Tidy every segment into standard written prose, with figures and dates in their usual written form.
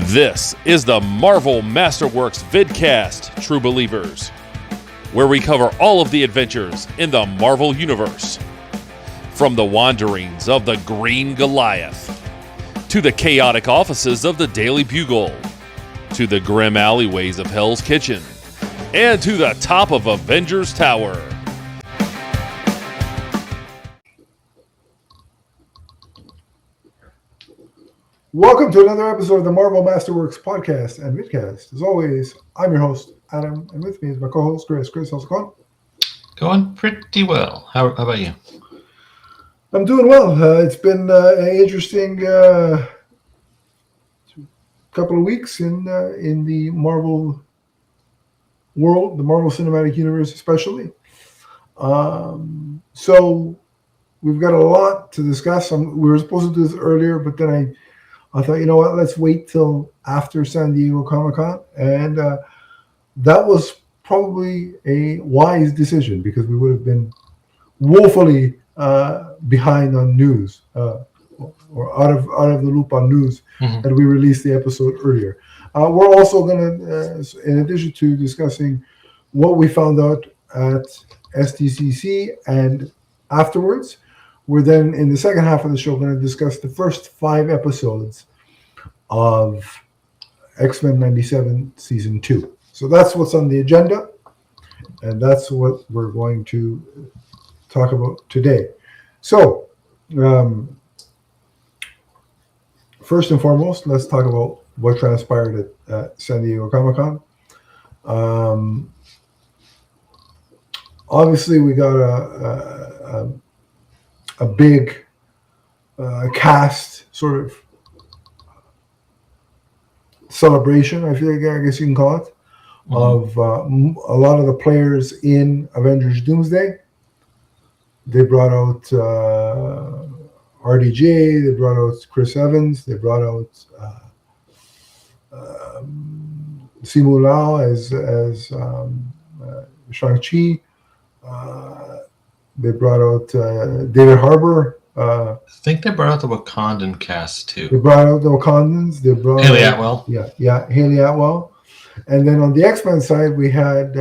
This is the Marvel Masterworks vidcast, True Believers, where we cover all of the adventures in the Marvel Universe. From the wanderings of the Green Goliath, to the chaotic offices of the Daily Bugle, to the grim alleyways of Hell's Kitchen, and to the top of Avengers Tower. Welcome to another episode of the Marvel Masterworks podcast and vidcast. As always, I'm your host, Adam, and with me is my co-host, Chris. Chris, how's it going? Going pretty well. How about you? I'm doing well. It's been an interesting couple of weeks in the Marvel world, the Marvel Cinematic Universe especially. So we've got a lot to discuss. We were supposed to do this earlier, but then I thought, you know what, let's wait till after San Diego Comic-Con. And that was probably a wise decision because we would have been woefully behind on news or out of the loop on news had we released the episode earlier. We're also going to, in addition to discussing what we found out at SDCC and afterwards, we're then, in the second half of the show, going to discuss the first 5 episodes of X-Men 97 Season 2. So that's what's on the agenda, and that's what we're going to talk about today. So, first and foremost, let's talk about what transpired at San Diego Comic-Con. Obviously, we got a big cast sort of celebration, I guess you can call it, of a lot of the players in Avengers Doomsday. They brought out RDJ, they brought out Chris Evans, they brought out Simu Lao as Shang-Chi. They brought out David Harbour. I think they brought out the Wakandan cast too. They brought out the Wakandans. They brought Haley Atwell. Yeah, Haley Atwell. And then on the X-Men side, we had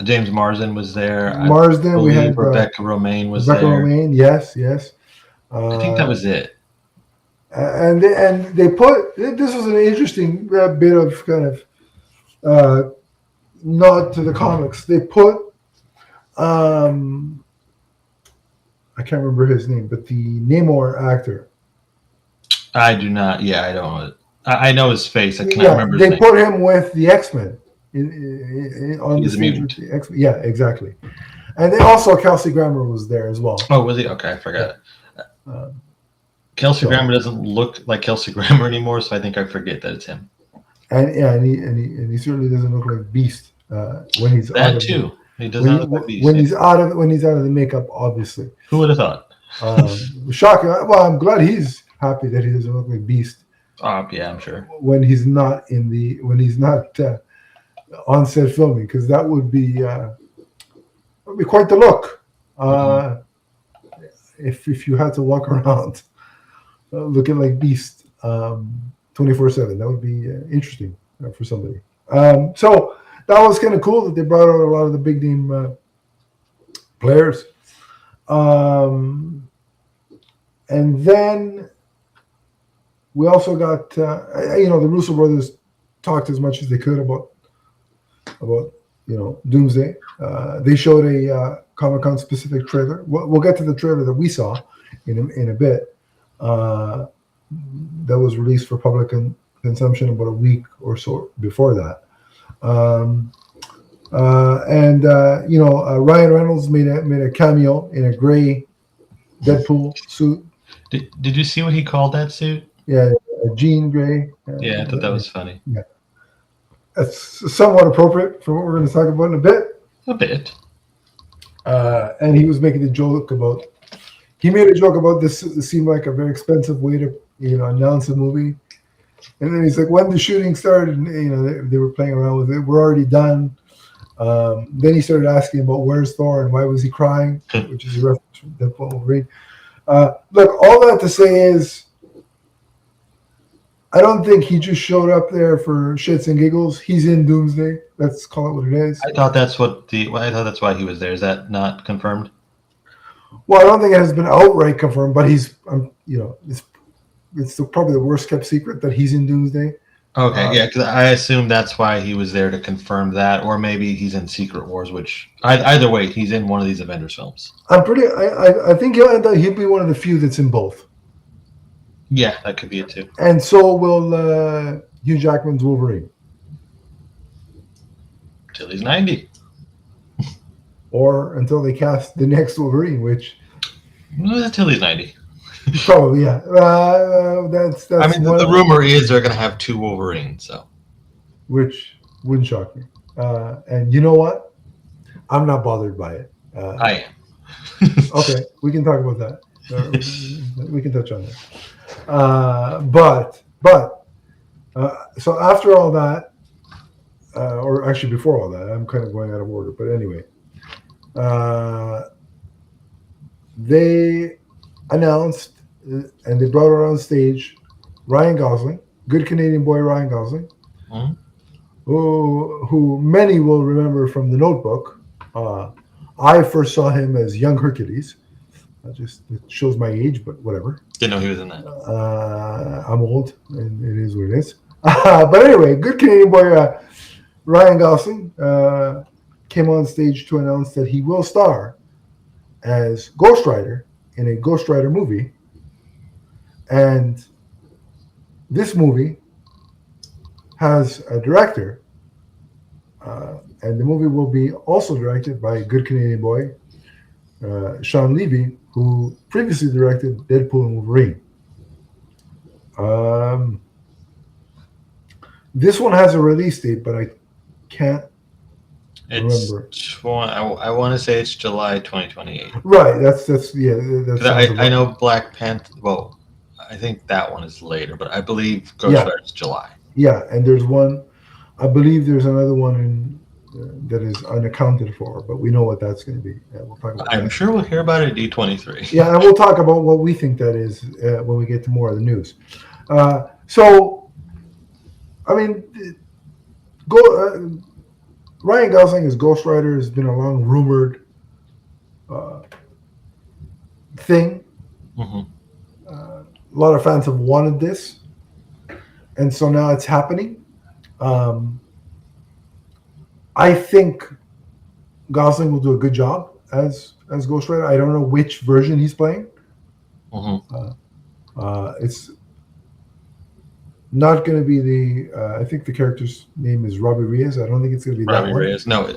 James Marsden was there. Marsden. We had Rebecca Romaine was Rebecca there. Romaine, yes. I think that was it. And they put, this was an interesting bit of kind of nod to the comics. They put I can't remember his name, but the Namor actor. I do not. Yeah, I don't. I know his face. I cannot remember his name. They put him with the X-Men on He's the a mutant. stage with the X-Men. Yeah, exactly. And then also Kelsey Grammer was there as well. Oh, was he? Okay, I forgot. Kelsey Grammer doesn't look like Kelsey Grammer anymore, so I think I forget that it's him. And he certainly doesn't look like Beast when he's that out of too. He does not look like Beast. when he's out of the makeup, obviously. Who would have thought? Shocking. Well, I'm glad he's happy that he doesn't look like Beast. Yeah, I'm sure. When he's not on set filming, because that would be quite the look. If you had to walk around looking like Beast 24/7, that would be interesting for somebody. So that was kind of cool that they brought out a lot of the big name players. And then we also got, the Russo brothers talked as much as they could about Doomsday. They showed a Comic-Con specific trailer. We'll get to the trailer that we saw in a bit. That was released for public consumption about a week or so before that. Ryan Reynolds made a cameo in a gray Deadpool suit. Did you see what he called that suit? Yeah, a jean gray. Yeah, I thought that was funny. Yeah, that's somewhat appropriate for what we're going to talk about in a bit. A bit. And he was making a joke about. He made a joke about this. It seemed like a very expensive way to, announce a movie. And then he's like, when the shooting started, they were playing around with it. We're already done. Then he started asking about where's Thor and why was he crying, which is a reference from Deadpool Wolverine. Look, all have to say is, I don't think he just showed up there for shits and giggles. He's in Doomsday. Let's call it what it is. I thought that's why he was there. Is that not confirmed? Well, I don't think it has been outright confirmed, but he's, it's probably the worst kept secret that he's in Doomsday. Okay, yeah, because I assume that's why he was there to confirm that, or maybe he's in Secret Wars. Which either way, he's in one of these Avengers films. I think he'll be one of the few that's in both. Yeah, that could be it too. And so will Hugh Jackman's Wolverine. Till he's 90. Or until they cast the next Wolverine, which Till he's 90. probably, yeah. That's. I mean, the rumor is they're going to have 2 Wolverines, so. Which wouldn't shock me. And you know what? I'm not bothered by it. I am. Okay, we can talk about that. We can touch on that. But so after all that, or actually before all that, I'm kind of going out of order. But anyway, they announced and they brought her on stage Ryan Gosling, good Canadian boy Ryan Gosling, who many will remember from The Notebook. I first saw him as young Hercules. It shows my age, but whatever. Didn't know he was in that. I'm old, and it is what it is. But anyway, good Canadian boy Ryan Gosling came on stage to announce that he will star as Ghost Rider in a Ghost Rider movie. And this movie has a director, and the movie will be also directed by a good Canadian boy, Sean Levy, who previously directed Deadpool and Wolverine. This one has a release date, but I can't remember. I want to say it's July 2028. Right. That's I know Black Panther. Well, I think that one is later, but I believe Ghost Rider is July. Yeah, and there's one. I believe there's another one that is unaccounted for, but we know what that's going to be. We'll talk about I'm sure we'll hear about it at D23. Yeah, and we'll talk about what we think that is when we get to more of the news. So, I mean, Ryan Gosling as Ghost Rider has been a long rumored thing. Mm-hmm. A lot of fans have wanted this, and so now it's happening. I think Gosling will do a good job as Ghost Rider. I don't know which version he's playing. Mm-hmm. It's not going to be I think the character's name is Robbie Reyes. I don't think it's going to be Robbie that one. Reyes. No,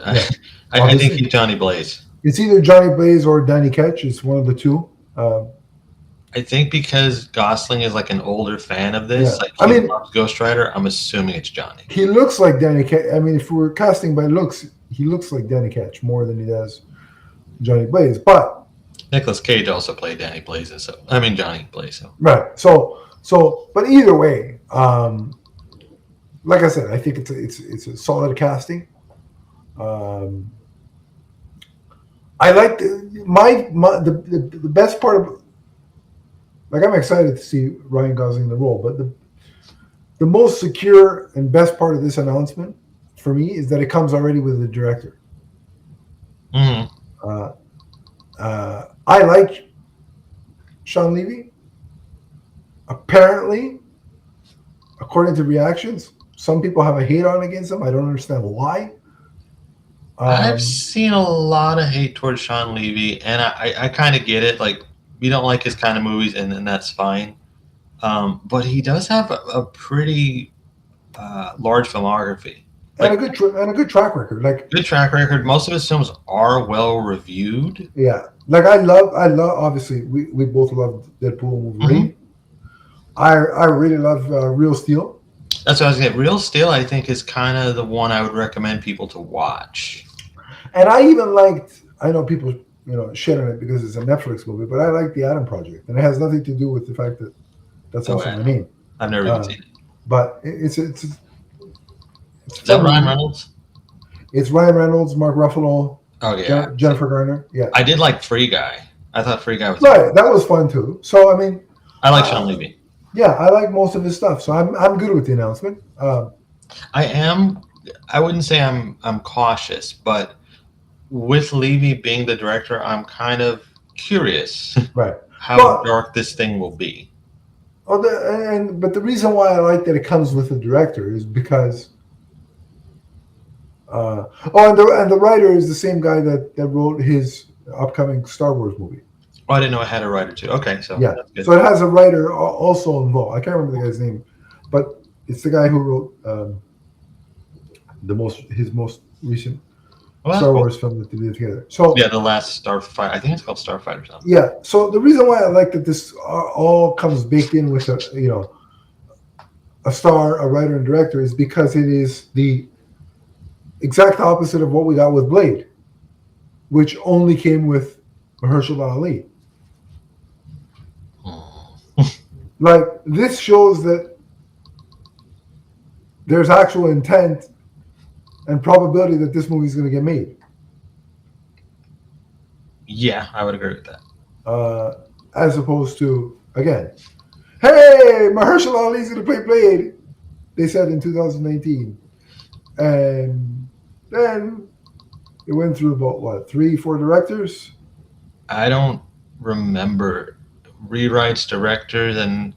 I think he's Johnny Blaze. It's either Johnny Blaze or Danny Ketch. It's one of the two. I think because Gosling is like an older fan of this, he loves Ghost Rider, I'm assuming it's Johnny. He looks like Danny Ketch. I mean, if we're casting by looks, he looks like Danny Ketch more than he does Johnny Blaze. But Nicolas Cage also played Johnny Blaze. So right. So, but either way, like I said, I think it's a solid casting. I like the best part of. Like, I'm excited to see Ryan Gosling in the role, but the most secure and best part of this announcement for me is that it comes already with the director. Mm-hmm. I like Sean Levy. Apparently, according to reactions, some people have a hate on against him. I don't understand why. I've seen a lot of hate towards Sean Levy, and I kind of get it. Like, we don't like his kind of movies, and that's fine. But he does have a pretty large filmography. And a good track record. Good track record. Most of his films are well reviewed. Yeah. Like, I love obviously we both love Deadpool and Wolverine. Mm-hmm. I really love Real Steel. That's what I was going to say. Real Steel, I think, is kind of the one I would recommend people to watch. And I even liked, I know people shit on it because it's a Netflix movie, but I like The Adam Project, and it has nothing to do with the fact that that's also my name. I've never even seen it. But it's is that Ryan Reynolds? It's Ryan Reynolds, Mark Ruffalo, Jennifer Garner. Yeah, I did like Free Guy. I thought Free Guy was right. That was fun too. So I mean, I like Sean Levy. Yeah, I like most of his stuff, so I'm good with the announcement. I wouldn't say I'm cautious, but with Levy being the director, I'm kind of curious Right. how dark this thing will be. But the reason why I like that it comes with a director is because and the writer is the same guy that wrote his upcoming Star Wars movie. Oh, I didn't know it had a writer too. Okay, so yeah, that's good. So it has a writer also involved. I can't remember the guy's name, but it's the guy who wrote his most recent Star Wars film that they did together. So yeah, the last Starfighter. I think it's called Starfighter or something. Yeah. So the reason why I like that this all comes baked in with a star, a writer, and director is because it is the exact opposite of what we got with Blade, which only came with Mahershala Ali. Like, this shows that there's actual intent and probability that this movie is going to get made. Yeah, I would agree with that. As opposed to, again, hey, Mahershala Ali's going to play Blade, they said in 2019. And then it went through about, 3-4 directors? I don't remember rewrites, directors, and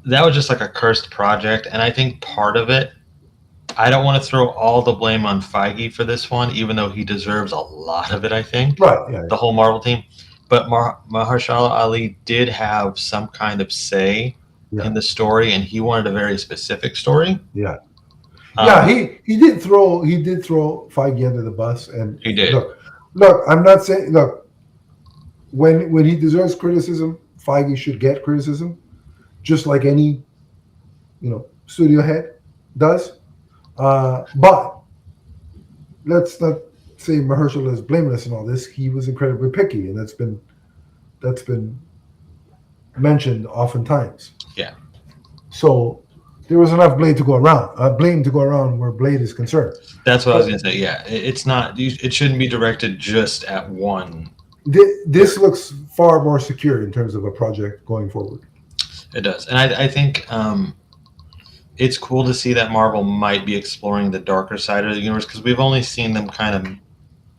that was just like a cursed project. And I think part of it, I don't want to throw all the blame on Feige for this one, even though he deserves a lot of it, I think. Right, yeah. The whole Marvel team. But Mahershala Ali did have some kind of say in the story, and he wanted a very specific story. Yeah. He did throw Feige under the bus, and he did. Look, I'm not saying when he deserves criticism, Feige should get criticism, just like any studio head does. But let's not say Mahershala is blameless in all this. He was incredibly picky, and that's been mentioned oftentimes. Yeah. So there was enough blame to go around where Blade is concerned. That's what I was going to say. Yeah, it's not. It shouldn't be directed just at one. This looks far more secure in terms of a project going forward. It does, and I think it's cool to see that Marvel might be exploring the darker side of the universe, because we've only seen them kind of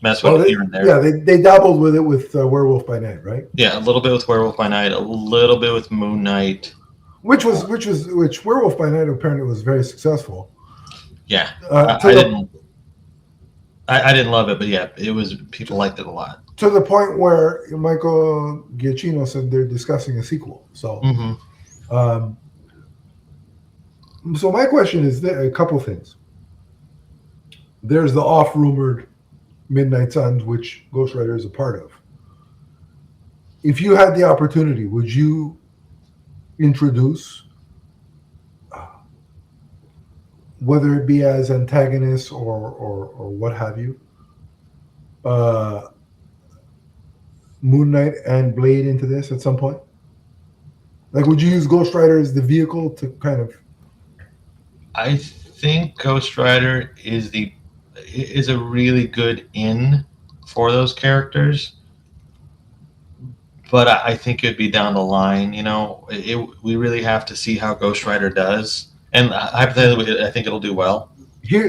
mess with it here and there. Yeah, they dabbled with it with Werewolf by Night, right? Yeah, a little bit with Werewolf by Night, a little bit with Moon Knight. Which Werewolf by Night apparently was very successful. Yeah, I didn't love it, but yeah, it was. People liked it a lot. To the point where Michael Giacchino said they're discussing a sequel. So, so my question is a couple things. There's the oft-rumored Midnight Suns, which Ghost Rider is a part of. If you had the opportunity, would you introduce, whether it be as antagonists or what have you, Moon Knight and Blade into this at some point? Like, would you use Ghost Rider as the vehicle to kind of? I think Ghost Rider is a really good in for those characters, but I think it'd be down the line. We really have to see how Ghost Rider does, and hypothetically, I think it'll do well. I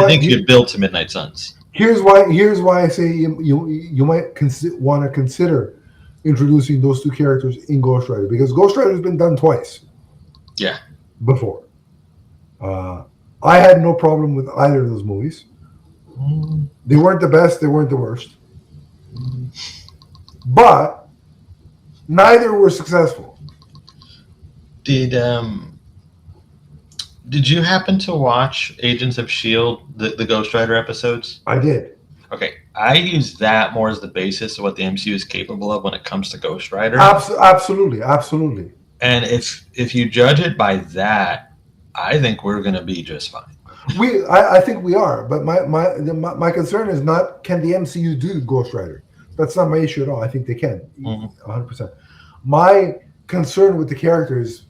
think you could build to Midnight Suns. Here's why I say you might want to consider introducing those two characters in Ghost Rider, because Ghost Rider has been done twice. Yeah. Before. I had no problem with either of those movies. They weren't the best. They weren't the worst. But neither were successful. Did you happen to watch Agents of S.H.I.E.L.D., the Ghost Rider episodes? I did. Okay. I use that more as the basis of what the MCU is capable of when it comes to Ghost Rider. Absolutely. And if you judge it by that, I think we're going to be just fine. I think we are, but my concern is not, can the MCU do Ghost Rider? That's not my issue at all. I think they can, 100%. My concern with the characters,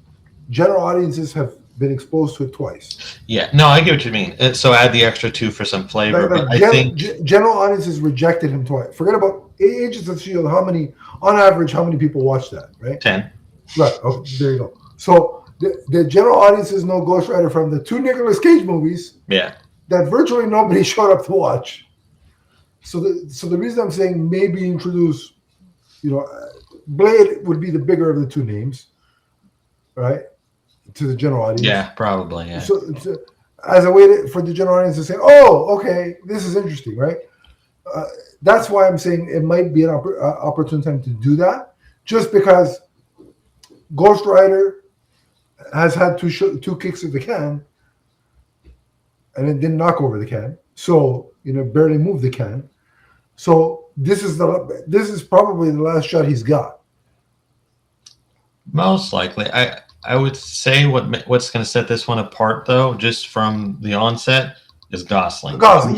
general audiences have been exposed to it twice. Yeah, no, I get what you mean. So add the extra 2 for some flavor. But I think general audiences rejected him twice. Forget about Agents of S.H.I.E.L.D. On average, how many people watch that, right? 10. Right. Oh, there you go. So the general audiences know Ghost Rider from the 2 Nicolas Cage movies. Yeah. That virtually nobody showed up to watch. So the reason I'm saying maybe introduce, Blade would be the bigger of the 2 names, right? To the general audience. Yeah, probably. Yeah. So as a way for the general audience to say, "Oh, okay, this is interesting," right? That's why I'm saying it might be an opportune time to do that, just because Ghost Rider has had 2 kicks at the can, and it didn't knock over the can, so barely moved the can. So this is probably the last shot he's got. Most likely, I would say what's going to set this one apart, though, just from the onset, is Gosling. Gosling.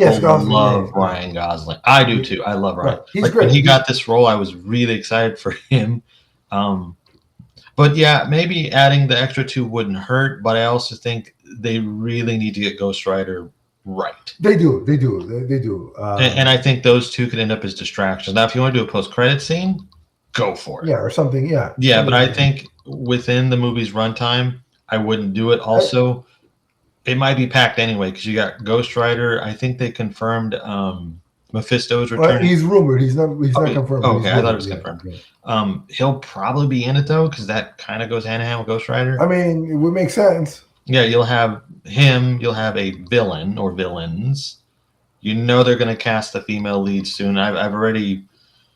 Love Ryan Gosling. I do too. I love Ryan. Right. He's great. When he got this role, I was really excited for him. But yeah, maybe adding the extra 2 wouldn't hurt. But I also think they really need to get Ghost Rider right. They do. And I think those 2 could end up as distractions. Now, if you want to do a post-credit scene, go for it. Yeah, or something. Yeah. Yeah, but I think within the movie's runtime, I wouldn't do it. Also, it might be packed anyway because you got Ghost Rider. I think they confirmed Mephisto's return. He's rumored. He's not confirmed. Okay, I thought it was confirmed. Yeah. He'll probably be in it though because that kind of goes hand in hand with Ghost Rider. I mean, it would make sense. Yeah, you'll have him. You'll have a villain or villains. They're going to cast the female lead soon. I've already.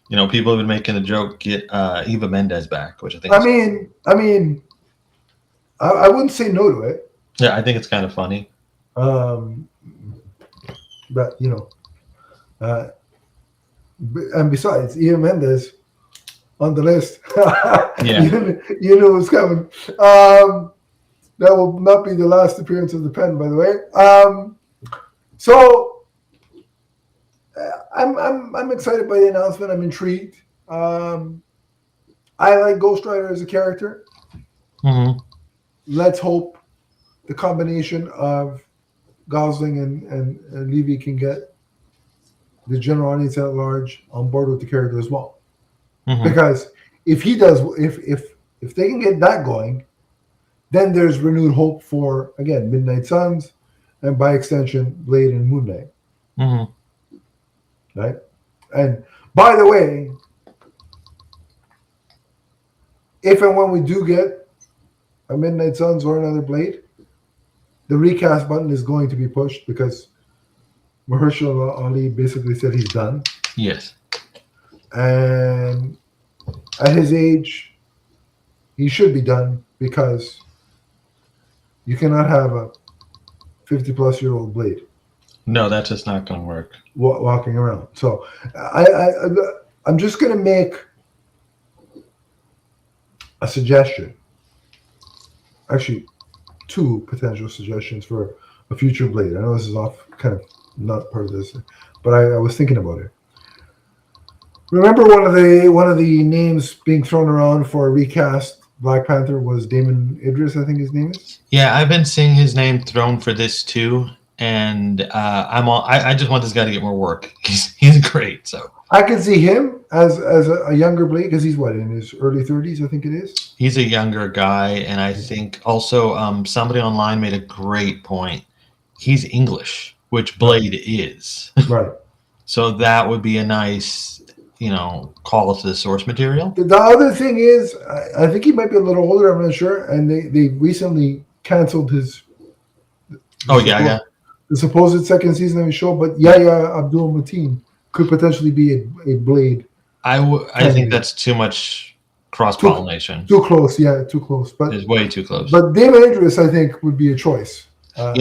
People have been making the joke, get Eva Mendes back, which I think. I wouldn't say no to it. Yeah, I think it's kind of funny. But and besides, Eva Mendes on the list. Yeah, you know what's coming. That will not be the last appearance of the pen, by the way. So. I'm excited by the announcement. I'm intrigued. I like Ghost Rider as a character. Mm-hmm. Let's hope the combination of Gosling and Levy can get the general audience at large on board with the character as well. Mm-hmm. Because if he does, if they can get that going, then there's renewed hope for, again, Midnight Suns and by extension Blade and Moon Knight. Mm-hmm. Right? And by the way, if and when we do get a Midnight Suns or another Blade, the recast button is going to be pushed because Mahershala Ali basically said he's done. Yes. And at his age, he should be done because you cannot have a 50-plus-year-old Blade. No, that's just not going to work. Walking around. So I'm just going to make a suggestion. Actually, 2 potential suggestions for a future Blade. I know this is kind of not part of this, but I was thinking about it. Remember one of the names being thrown around for a recast Black Panther was Damon Idris, I think his name is? Yeah, I've been seeing his name thrown for this too. And I just want this guy to get more work. He's great. So I can see him as a younger Blade because he's in his early 30s, I think it is. He's a younger guy, and I think also somebody online made a great point. He's English, which Blade is. Right. So that would be a nice, call to the source material. The other thing is, I think he might be a little older. I'm not sure, and they recently canceled his. Yeah. The supposed second season of his show, but Yahya Abdul-Mateen could potentially be a Blade. I think that's too much cross-pollination. Too close, yeah, too close. But it's way too close. But Damon Idris, I think, would be a choice. I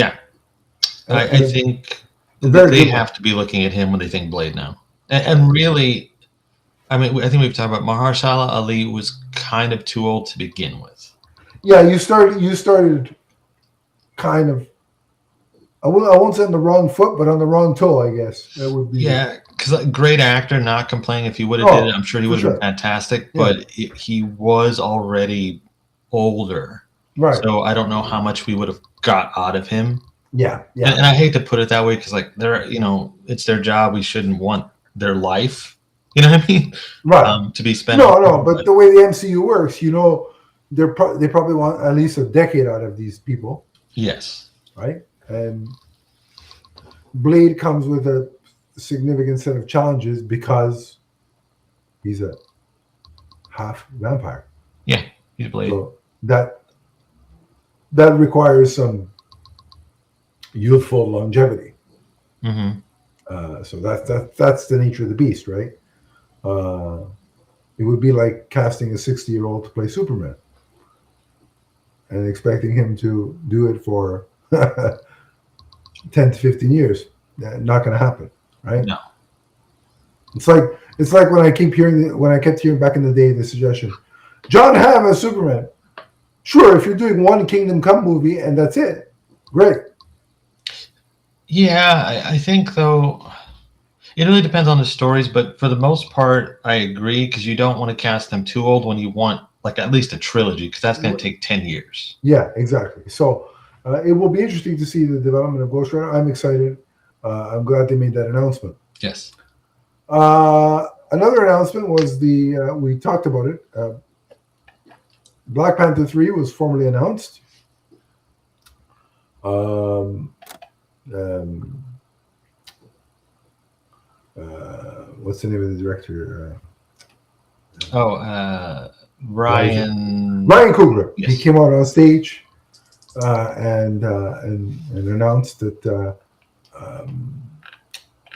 think they have to be looking at him when they think Blade now. And really, I think we've talked about Mahershala Ali was kind of too old to begin with. Yeah, you started kind of. I won't say on the wrong foot, but on the wrong toe, I guess. That would be. Yeah, because great actor, not complaining. If he would have did it, I'm sure he would have been fantastic. Yeah. But he was already older. Right. So I don't know how much we would have got out of him. Yeah. And I hate to put it that way because, like, they're, it's their job. We shouldn't want their life. You know what I mean? Right. To be spent. No. But the way the MCU works, they probably want at least a decade out of these people. Yes. Right. And Blade comes with a significant set of challenges because he's a half vampire. Yeah, he's Blade. So that requires some youthful longevity. Mm-hmm. So that's the nature of the beast, right? It would be like casting a 60-year-old to play Superman and expecting him to do it for 10 to 15 years. Not going to happen, right? No. It's like when I kept hearing back in the day the suggestion, John Hamm as Superman. Sure, if you're doing one Kingdom Come movie and that's it, great. Yeah, I think though, it really depends on the stories, but for the most part, I agree because you don't want to cast them too old when you want like at least a trilogy because that's going to take 10 years. Yeah, exactly. So it will be interesting to see the development of Ghost Rider. I'm excited. I'm glad they made that announcement. Yes. Another announcement was we talked about it. Black Panther 3 was formally announced. What's the name of the director? Ryan Coogler. Yes. He came out on stage and announced that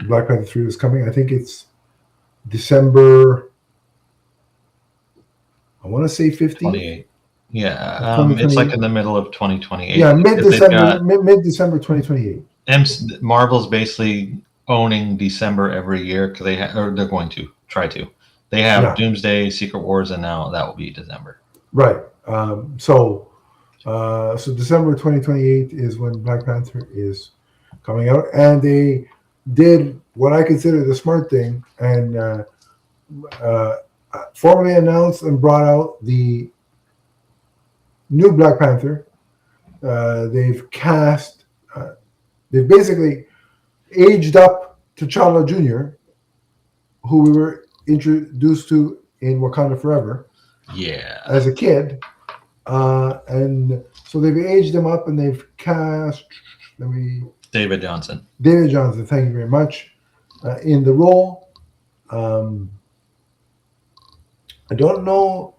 Black Panther 3 was coming. I think it's December. I want to say 15th. 28. Yeah, it's like in the middle of 2028. Yeah, mid-December 2028. Marvel's basically owning December every year because they're going to try to. They have Doomsday, Secret Wars, and now that will be December. Right. So December 2028 is when Black Panther is coming out, and they did what I consider the smart thing and formally announced and brought out the new Black Panther. They've basically aged up T'Challa Jr., who we were introduced to in Wakanda Forever. Yeah. As a kid. And so they've aged him up and they've cast David Johnson. Thank you very much. In the role. I don't know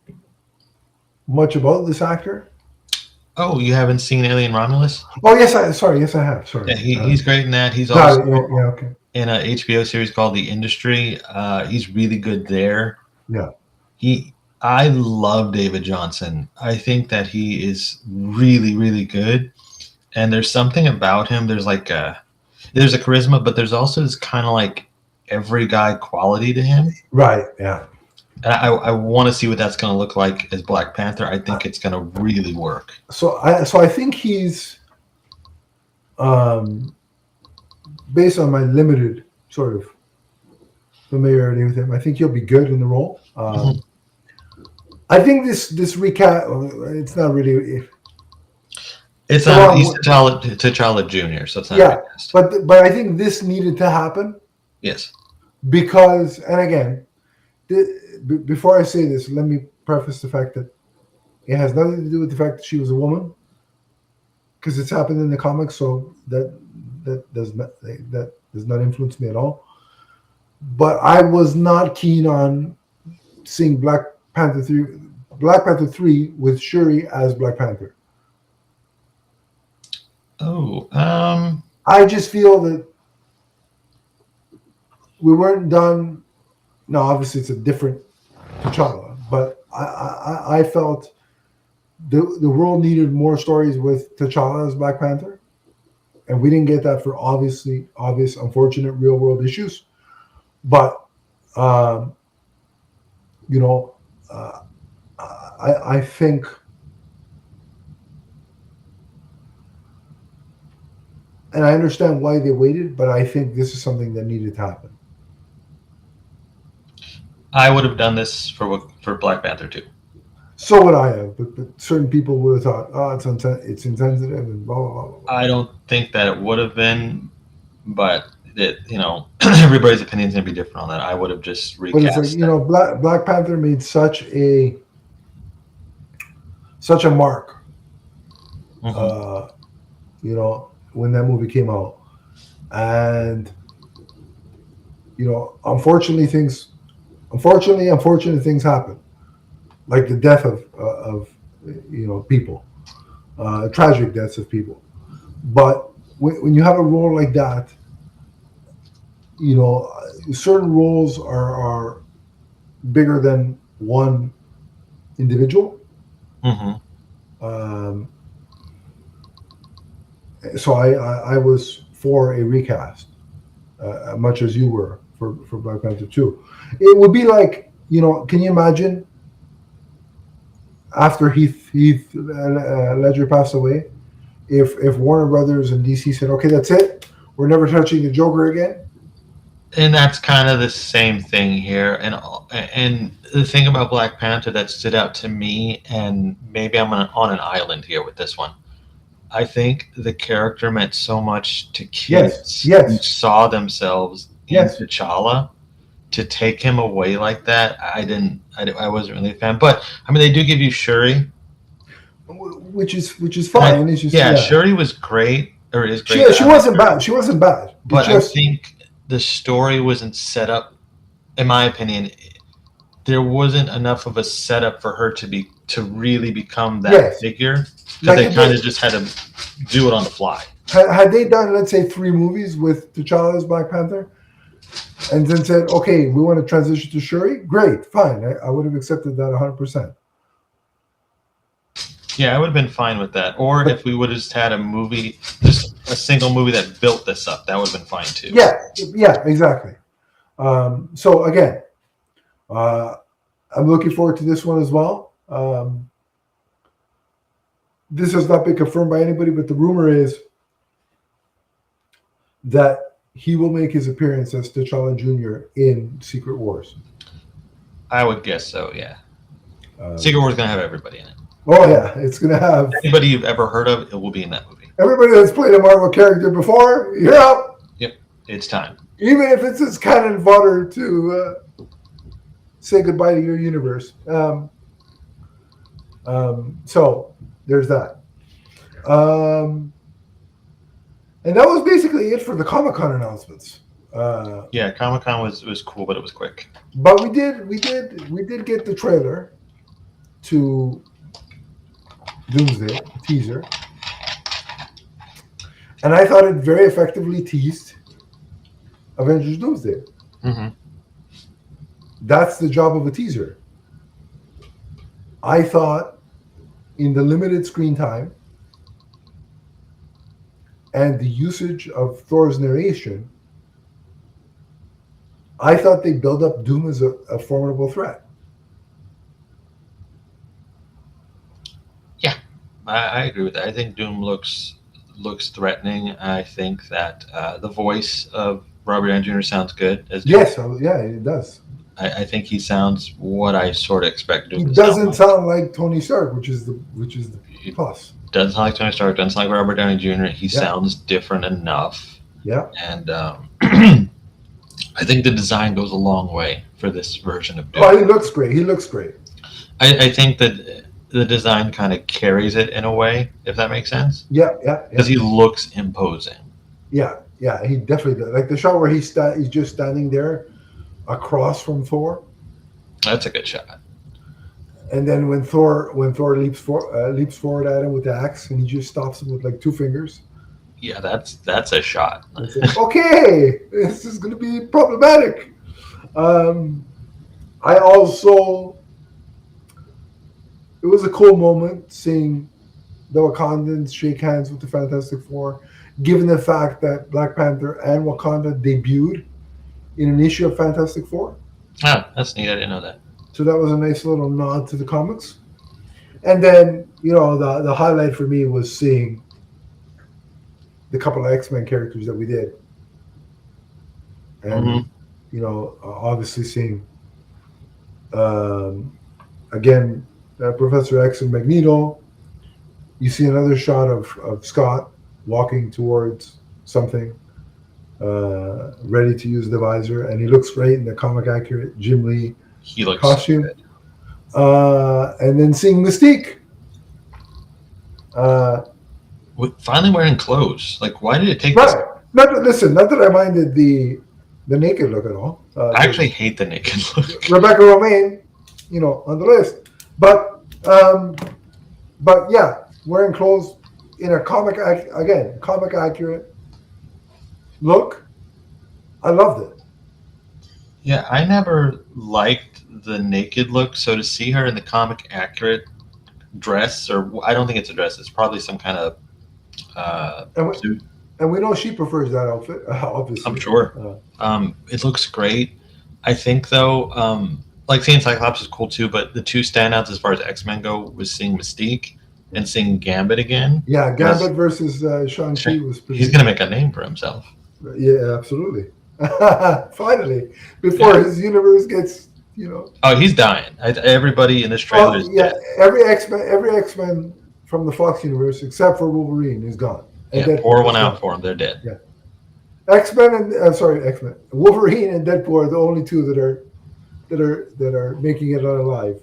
much about this actor. Oh, you haven't seen Alien Romulus? Oh, yes, I have. Sorry. Yeah, he's great in that. He's also okay. in an HBO series called The Industry. He's really good there. Yeah. I love David Johnson. I think that he is really, really good. And there's something about him. There's a charisma, but there's also this kind of like every guy quality to him. Right. Yeah. And I want to see what that's going to look like as Black Panther. I think it's going to really work. So I think he's, based on my limited sort of familiarity with him, I think he'll be good in the role. I think this recap, it's not really. He's T'Challa Jr., so it's not. Yeah, but I think this needed to happen. Yes. Because, and again, before I say this, let me preface the fact that it has nothing to do with the fact that she was a woman, because it's happened in the comics, so that does not influence me at all. But I was not keen on seeing Black Panther 3 with Shuri as Black Panther. Oh, I just feel that we weren't done. Now, obviously, it's a different T'Challa, but I felt the world needed more stories with T'Challa as Black Panther, and we didn't get that for obvious, unfortunate real world issues. But I think. And I understand why they waited, but I think this is something that needed to happen. I would have done this for Black Panther too. So would I have, but certain people would have thought, oh, it's insensitive and blah blah blah blah. I don't think that it would have been, but everybody's opinion is gonna be different on that. I would have just But it's like recast that. Black Panther made such a mark. Mhm. When that movie came out, and unfortunately things happen, like the death of people, tragic deaths of people. But when you have a role like that, certain roles are bigger than one individual. Mhm. Um, so I was for a recast, much as you were for Black Panther 2. It would be like, can you imagine after Heath Ledger passed away, if Warner Brothers and DC said, okay, that's it, we're never touching the Joker again? And that's kind of the same thing here. And the thing about Black Panther that stood out to me, and maybe I'm on an island here with this one. I think the character meant so much to kids who Yes. saw themselves in Yes. T'Challa. To take him away like that, I wasn't really a fan. But I mean, they do give you Shuri, Which is fine. It's just, yeah, Shuri was great, or is great. She wasn't bad. She wasn't bad. But I think the story wasn't set up. In my opinion, there wasn't enough of a setup for her to really become that figure. Because they kind of just had to do it on the fly. Had they done, let's say, 3 movies with T'Challa as Black Panther, and then said, okay, we want to transition to Shuri, great, fine. I would have accepted that 100%. Yeah, I would have been fine with that. Or if we would have just had a movie, just a single movie that built this up, that would have been fine too. Yeah, exactly. So again, I'm looking forward to this one as well. This has not been confirmed by anybody, but the rumor is that he will make his appearance as T'Challa Jr. in Secret Wars. I would guess so, yeah. Secret Wars is going to have everybody in it. Oh, yeah. It's going to have... Anybody you've ever heard of, it will be in that movie. Everybody that's played a Marvel character before, you're up. Yep, it's time. Even if it's just cannon fodder to say goodbye to your universe. So, there's that. And that was basically it for the Comic-Con announcements. Yeah, Comic-Con was cool, but it was quick. But we did get the trailer to Doomsday teaser, and I thought it very effectively teased Avengers Doomsday. Mm-hmm. That's the job of a teaser. I thought in the limited screen time and the usage of Thor's narration, I thought they built up Doom as a formidable threat. Yeah, I agree with that. I think Doom looks threatening. I think that the voice of Robert Downey Jr. sounds good. Yes, yeah, it does. I think he sounds what I sort of expect Doom. He doesn't sound like Tony Stark, which is the plus. Doesn't sound like Tony Stark. Doesn't sound like Robert Downey Jr. He sounds different enough. Yeah, and I think the design goes a long way for this version of Doom. Oh, he looks great. I think that the design kind of carries it in a way, if that makes sense. Yeah. Because he looks imposing. Yeah, he definitely does. Like the shot where he's just standing there across from Thor. That's a good shot. And then when Thor leaps forward at him with the axe, and he just stops him with like 2 fingers. Yeah, that's a shot. Okay, this is going to be problematic. I also, it was a cool moment seeing the Wakandans shake hands with the Fantastic Four, given the fact that Black Panther and Wakanda debuted in an issue of Fantastic Four. Ah, that's neat. I didn't know that. So that was a nice little nod to the comics. And then, the highlight for me was seeing the couple of X-Men characters that we did. And, obviously seeing, again, Professor X and Magneto. You see another shot of Scott walking towards something, ready to use the visor, and he looks great in the comic accurate Jim Lee costume. And then seeing Mystique. Finally wearing clothes. Like, why did it take right. this? Not that I minded the naked look at all. I actually hate the naked look. Rebecca Romaine, on the list. But yeah, wearing clothes in a comic accurate look. I loved it. Yeah, I never liked the naked look, so to see her in the comic accurate dress, or I don't think it's a dress, it's probably some kind of suit. And we know she prefers that outfit, obviously. I'm sure. It looks great. I think, though, like seeing Cyclops is cool too, but the two standouts as far as X-Men go was seeing Mystique and seeing Gambit again. Yeah, Gambit versus Shang-Chi was pretty. He's going to make a name for himself. Yeah, absolutely. Finally, before his universe gets, Oh, he's dying. Everybody in this trailer is dead. Every X-Men from the Fox universe except for Wolverine is gone. And pour one out for them. They're dead. Yeah. X-Men. Wolverine and Deadpool are the only two that are making it out alive.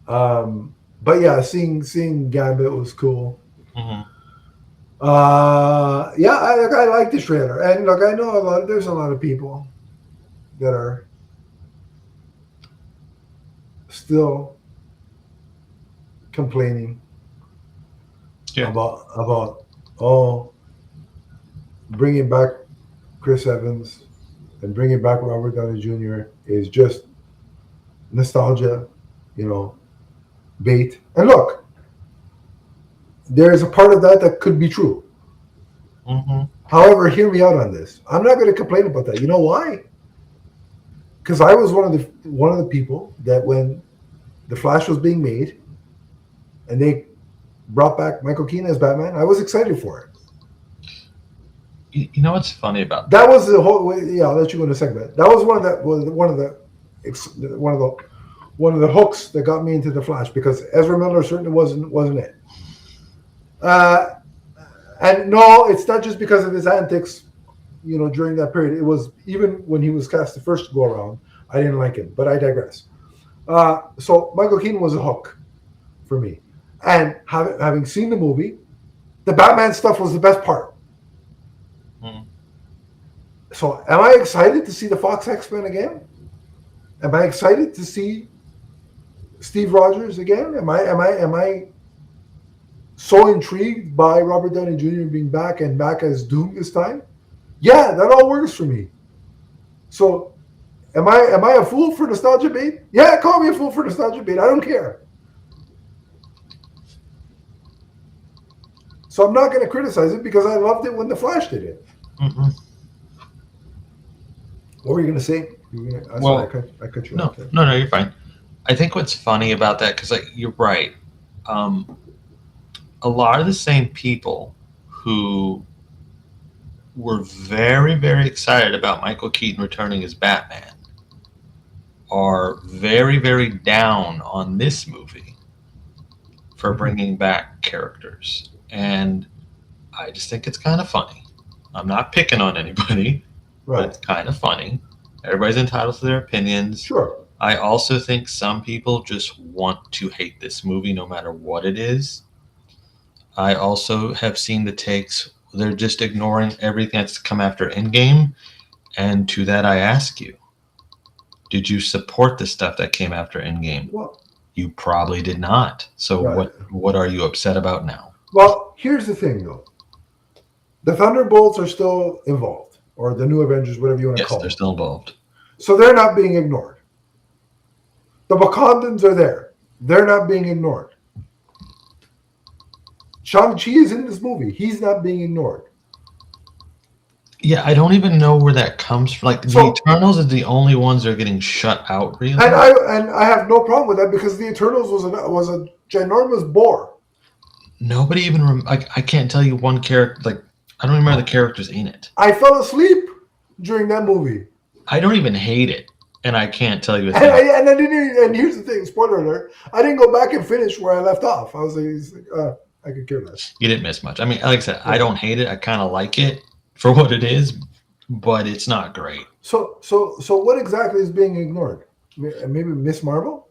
But yeah, seeing Gambit was cool. Mm-hmm. I like this trailer, and look, I know there's a lot of people that are still complaining about bringing back Chris Evans and bringing back Robert Downey Jr. is just nostalgia, bait. And look, there's a part of that could be true. Mm-hmm. However, hear me out on this. I'm not going to complain about that. You know why? Because I was one of the people that when The Flash was being made and they brought back Michael Keaton as Batman, I was excited for it. You know what's funny about that? Was the whole. Yeah, I'll let you go in a second. That was one of the hooks that got me into The Flash, because Ezra Miller certainly wasn't it. And no, it's not just because of his antics, during that period. It was even when he was cast the first go around, I didn't like him, but I digress. So Michael Keaton was a hook for me. And having seen the movie, the Batman stuff was the best part. Mm. So am I excited to see the Fox X-Men again? Am I excited to see Steve Rogers again? Am I so intrigued by Robert Downey Jr. being back as Doom this time? Yeah, that all works for me. So am I a fool for nostalgia bait? Yeah, call me a fool for nostalgia bait. I don't care. So I'm not going to criticize it because I loved it when The Flash did it. Mm-hmm. What were you going to say? Sorry, I cut you off there. No, you're fine. I think what's funny about that, because you're right. A lot of the same people who were very, very excited about Michael Keaton returning as Batman are very, very down on this movie for bringing back characters. And I just think it's kind of funny. I'm not picking on anybody, right. But it's kind of funny. Everybody's entitled to their opinions. Sure. I also think some people just want to hate this movie no matter what it is. I also have seen the takes. They're just ignoring everything that's come after Endgame. And to that, I ask you, did you support the stuff that came after Endgame? Well, you probably did not. So right. What are you upset about now? Well, here's the thing, though. The Thunderbolts are still involved, or the New Avengers, whatever you want to call them. Yes, they're still involved. So they're not being ignored. The Wakandans are there. They're not being ignored. Shang-Chi is in this movie. He's not being ignored. Yeah, I don't even know where that comes from. The Eternals are the only ones that are getting shut out, really. And I have no problem with that, because the Eternals was a ginormous bore. Nobody even I can't tell you one character. I don't remember the characters in it. I fell asleep during that movie. I don't even hate it. And I can't tell you a And thing. I didn't. And here's the thing: spoiler alert! I didn't go back and finish where I left off. I was like, I could care less. You didn't miss much. I mean, like I said, I don't hate it. I kind of like it for what it is, but it's not great. So what exactly is being ignored? Maybe Miss Marvel?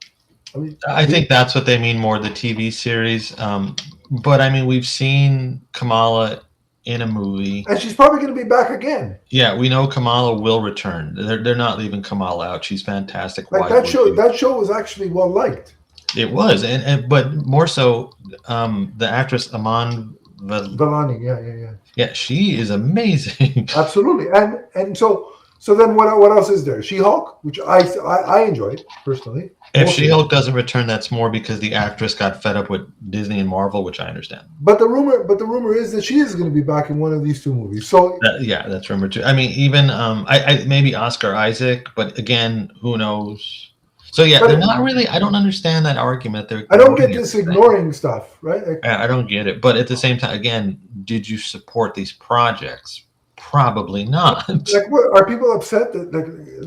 I think that's what they mean more, the TV series. But I mean, we've seen Kamala in a movie. And she's probably going to be back again. Yeah, we know Kamala will return. They're not leaving Kamala out. She's fantastic. Like that show was actually well liked. It was, but more so, the actress Iman Vellani, yeah, she is amazing. Absolutely, and so then what else is there? She-Hulk, which I enjoyed personally. If She-Hulk doesn't return, that's more because the actress got fed up with Disney and Marvel, which I understand. But the rumor is that she is going to be back in one of these two movies. So that's rumored too. I mean, even I maybe Oscar Isaac, but again, who knows? So yeah, they're not really. I don't understand that argument. I don't get this ignoring stuff, right? I don't get it. But at the same time, again, did you support these projects? Probably not. Like, what, are people upset that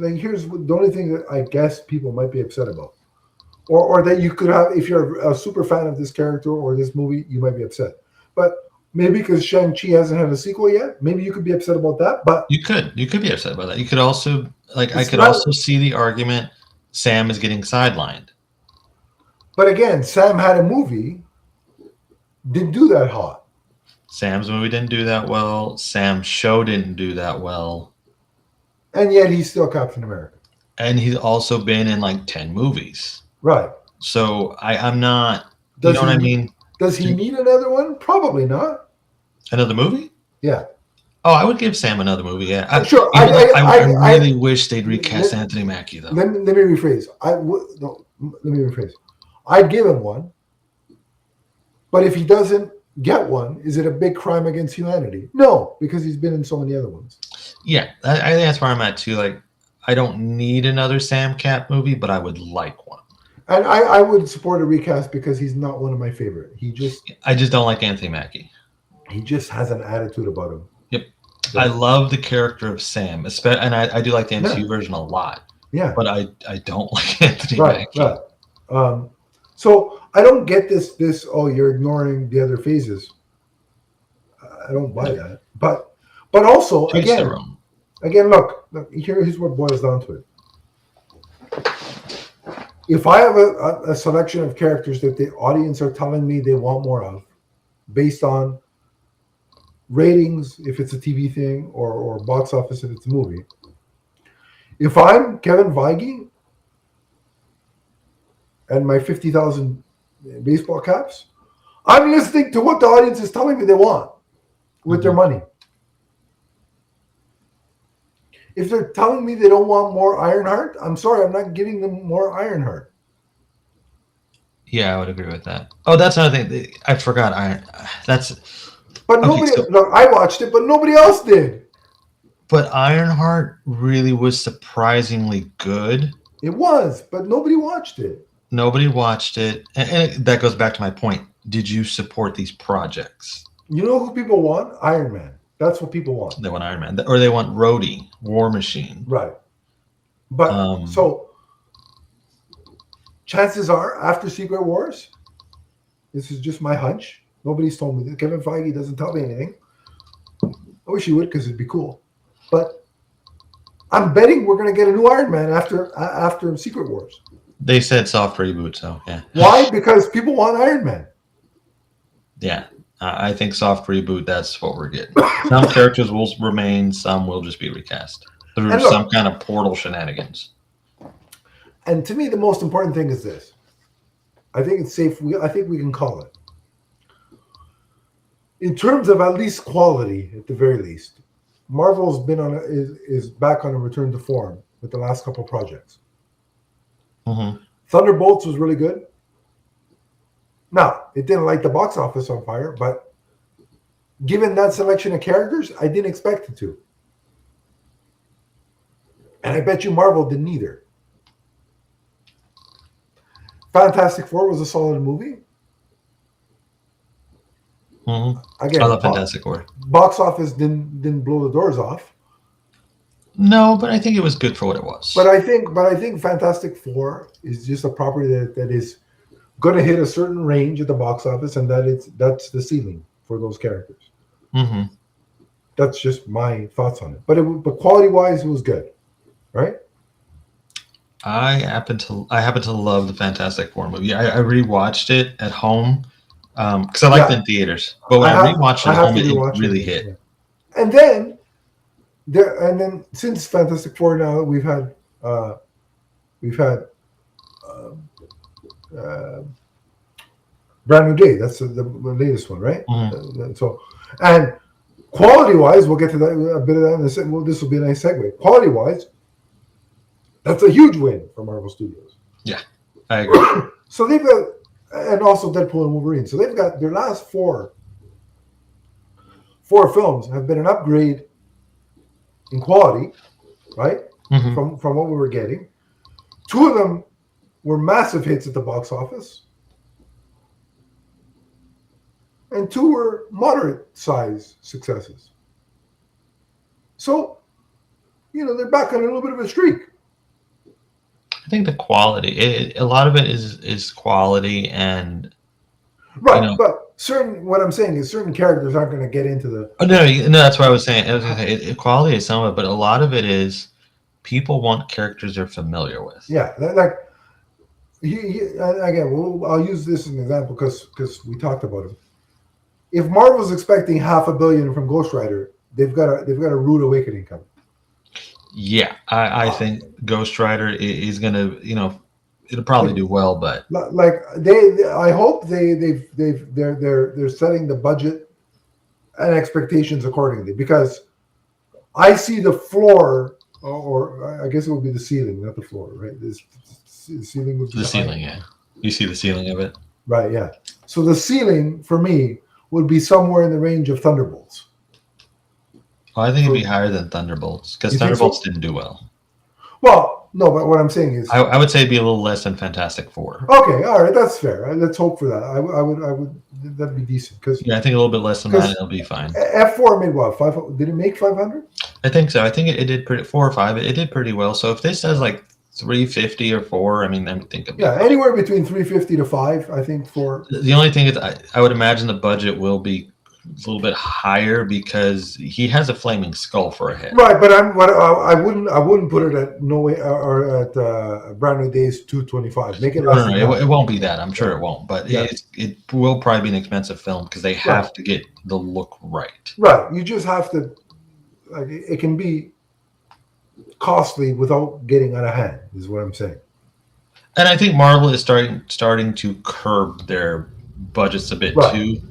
like here's the only thing that I guess people might be upset about, or that you could have if you're a super fan of this character or this movie, you might be upset. But maybe because Shang-Chi hasn't had a sequel yet, maybe you could be upset about that. But you could be upset about that. You could also also see the argument. Sam is getting sidelined. But again, Sam had a movie, didn't do that hot. Sam's movie didn't do that well. Sam's show didn't do that well. And yet he's still Captain America. And he's also been in like 10 movies. Right. So I'm not, you know what I mean? Does he need another one? Probably not. Another movie? Yeah. Oh, I would give Sam another movie. Yeah, sure. I really wish they'd recast Anthony Mackie though. Let me rephrase. Let me rephrase. I'd give him one, but if he doesn't get one, is it a big crime against humanity? No, because he's been in so many other ones. Yeah, I think that's where I'm at too. Like, I don't need another Sam Cap movie, but I would like one. And I would support a recast because he's not one of my favorite. I just don't like Anthony Mackie. He just has an attitude about him. Yep. I love the character of Sam, and I do like the MCU version a lot. Yeah. But I don't like Anthony Mackie. Right. So I don't get this, you're ignoring the other phases. I don't buy that. But also, again, look, here's what boils down to it. If I have a selection of characters that the audience are telling me they want more of, based on ratings, if it's a TV thing, or box office if it's a movie. If I'm Kevin Feige and my 50,000 baseball caps, I'm listening to what the audience is telling me they want with their money. If they're telling me they don't want more Ironheart, I'm sorry, I'm not giving them more Ironheart. Yeah, I would agree with that. Oh, that's another thing. I forgot. But look, I watched it, but nobody else did. But Ironheart really was surprisingly good. It was, but nobody watched it. Nobody watched it. And that goes back to my point. Did you support these projects? You know who people want? Iron Man. That's what people want. They want Iron Man. Or they want Rhodey, War Machine. Right. But so chances are, after Secret Wars, this is just my hunch. Nobody's told me that. Kevin Feige doesn't tell me anything. I wish he would because it'd be cool. But I'm betting we're going to get a new Iron Man after Secret Wars. They said soft reboot, so yeah. Why? Because people want Iron Man. Yeah. I think soft reboot, that's what we're getting. Some characters will remain, some will just be recast through some kind of portal shenanigans. And to me, the most important thing is this. I think it's safe. I think we can call it. In terms of at least quality, at the very least, Marvel's been is back on a return to form with the last couple projects. Mm-hmm. Thunderbolts was really good. Now, it didn't light the box office on fire, but given that selection of characters, I didn't expect it to. And I bet you Marvel didn't either. Fantastic Four was a solid movie. Mm-hmm. Again, I love Fantastic Four. Box office didn't blow the doors off. No, but I think it was good for what it was. But I think Fantastic Four is just a property that is going to hit a certain range at the box office, and that's the ceiling for those characters. Mm-hmm. That's just my thoughts on it. But quality wise, it was good, right? I happen to love the Fantastic Four movie. I rewatched it at home because I liked it in theaters. But when I rewatched it at home, it really hit. Yeah. And then since Fantastic Four, now we've had Brand New Day. That's the latest one, right? Mm-hmm. So, and quality-wise, we'll get to that a bit of that in a second. Well, this will be a nice segue. Quality-wise, that's a huge win for Marvel Studios. Yeah, I agree. So they've got, and also Deadpool and Wolverine. So they've got their last four films have been an upgrade in quality, right? Mm-hmm. From what we were getting. Two of them were massive hits at the box office, and two were moderate size successes. So, they're back on a little bit of a streak. I think the quality, a lot of it is quality and right. But what I'm saying is certain characters aren't going to get into the. Oh, no, that's what I was saying. Quality is some of it, but a lot of it is people want characters they're familiar with. Yeah, again, I'll use this as an example because we talked about it. If Marvel's expecting $500 million from Ghost Rider, they've got a rude awakening coming. Yeah, I think Ghost Rider is gonna, it'll probably do well, but I hope they're setting the budget and expectations accordingly, because I see the floor, or I guess it would be the ceiling, not the floor, right? The ceiling would be the ceiling. Yeah, you see the ceiling of it, right? Yeah. So the ceiling for me would be somewhere in the range of Thunderbolts. Oh, I think it'd be higher than Thunderbolts, because Thunderbolts didn't do well. Well, no, but what I'm saying is, I would say it'd be a little less than Fantastic Four. Okay, all right, that's fair. Let's hope for that. I would that'd be decent, because I think a little bit less than that, it'll be fine. F4 made what? 500? Did it make 500? I think so. I think it did pretty 4 or 5. It did pretty well. So if this does like 350 or 4, I mean, I think it'd be anywhere between 350 to 5. I think for the only thing is, I would imagine the budget will be a little bit higher because he has a flaming skull for a head. Right, but I wouldn't put it at Brand New Day's 225. Make it less. No, it won't be that. I'm sure it won't. But it will probably be an expensive film because they have to get the look right. Right. You just have to. It can be costly without getting out of hand, is what I'm saying. And I think Marvel is starting to curb their budgets a bit too.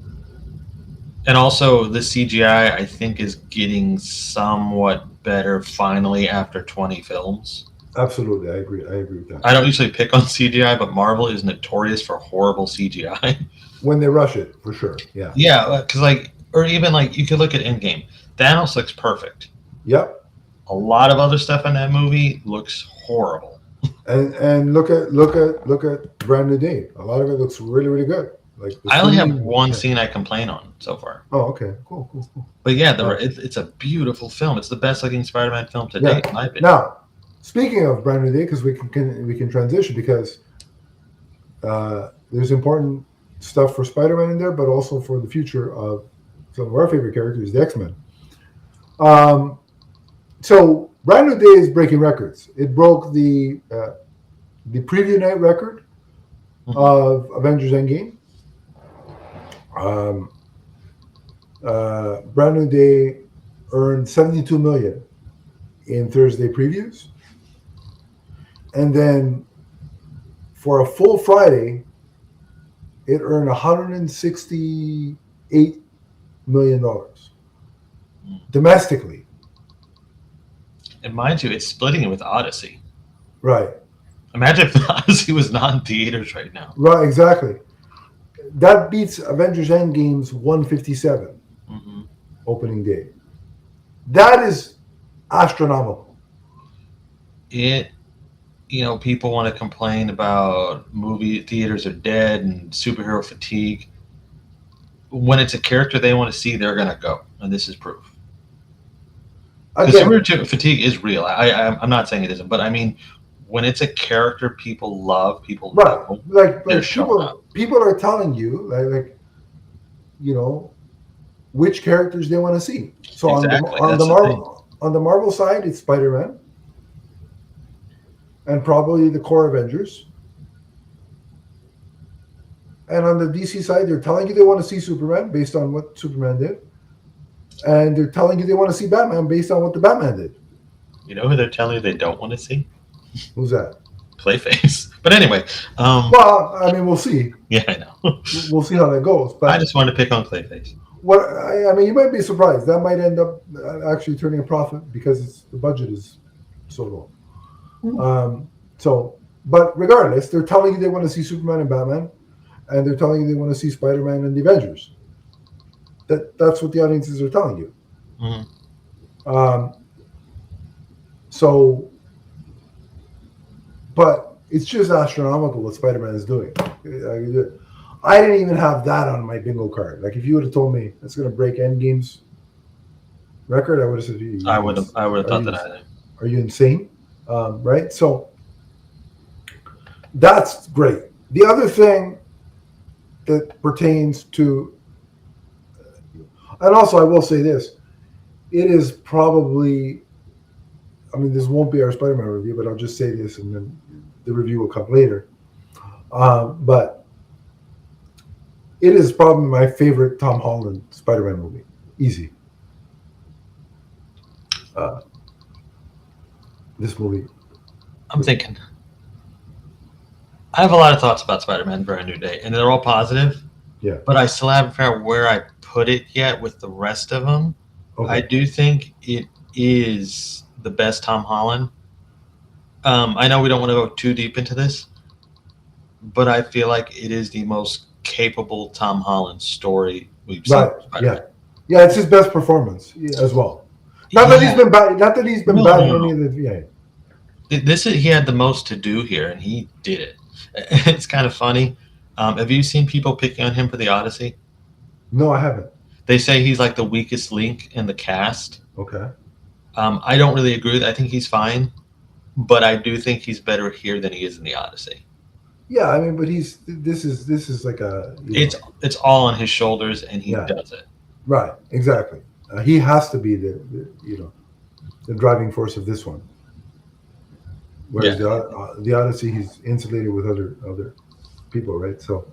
And also the CGI, I think, is getting somewhat better finally after 20 films. Absolutely, I agree with that. I don't usually pick on CGI, but Marvel is notorious for horrible CGI. When they rush it, for sure. Yeah. Yeah, because or even you could look at Endgame. Thanos looks perfect. Yep. A lot of other stuff in that movie looks horrible. And look at Brand New Day. A lot of it looks really, really good. I only have one scene I complain on so far. Oh, okay, cool. But yeah, it's a beautiful film. It's the best looking Spider-Man film to date, in my opinion. Now, speaking of Brand New Day, because we can transition, because there's important stuff for Spider-Man in there, but also for the future of some of our favorite characters, the X-Men. So Brand New Day is breaking records. It broke the preview night record of Avengers Endgame. Brand New Day earned $72 million in Thursday previews, and then for a full Friday, it earned $168 million domestically. And mind you, it's splitting it with Odyssey. Right. Imagine if Odyssey was not in theaters right now. Right, exactly. That beats Avengers Endgame's 157 opening day. That is astronomical. People want to complain about movie theaters are dead and superhero fatigue. When it's a character they want to see, they're going to go. And this is proof. Because super fatigue is real. I'm not saying it isn't, but I mean, when it's a character people love, people know, like showing up. People are telling you like which characters they want to see. So exactly. on the Marvel side, it's Spider-Man and probably the core Avengers. And on the DC side, they're telling you they want to see Superman based on what Superman did. And they're telling you they want to see Batman based on what the Batman did. You know who they're telling you they don't want to see? Who's that? Clayface. But anyway. Well, I mean, we'll see. Yeah, I know. We'll see how that goes. But I just wanted to pick on Clayface. I mean, you might be surprised. That might end up actually turning a profit because the budget is so low. But regardless, they're telling you they want to see Superman and Batman, and they're telling you they want to see Spider-Man and the Avengers. That's what the audiences are telling you. Mm-hmm. But it's just astronomical what Spider-Man is doing. I didn't even have that on my bingo card. Like if you would have told me it's going to break Endgame's record, I would have said, I would have thought that either. Are you insane? Right? So that's great. The other thing that pertains to, and also I will say this, it is probably, I mean, this won't be our Spider-Man review, but I'll just say this and then the review will come later. But it is probably my favorite Tom Holland Spider-Man movie. Easy. This movie. I'm thinking. I have a lot of thoughts about Spider-Man Brand New Day, and they're all positive. Yeah. But I still haven't figured out where I put it yet with the rest of them. Okay. I do think it is the best Tom Holland. I know we don't want to go too deep into this, but I feel like it is the most capable Tom Holland story we've seen. Right. Yeah, it's his best performance as well. Not that he's been bad. Not that he's been bad in any of the. Yeah. He had the most to do here, and he did it. It's kind of funny. Have you seen people picking on him for the Odyssey? No, I haven't. They say he's like the weakest link in the cast. Okay. I don't really agree with that. I think he's fine, but I do think he's better here than he is in the Odyssey. Yeah, I mean, but this is like a. It's all on his shoulders, and he does it. Right. Exactly. He has to be the driving force of this one. Whereas the Odyssey, he's insulated with other people, right? So,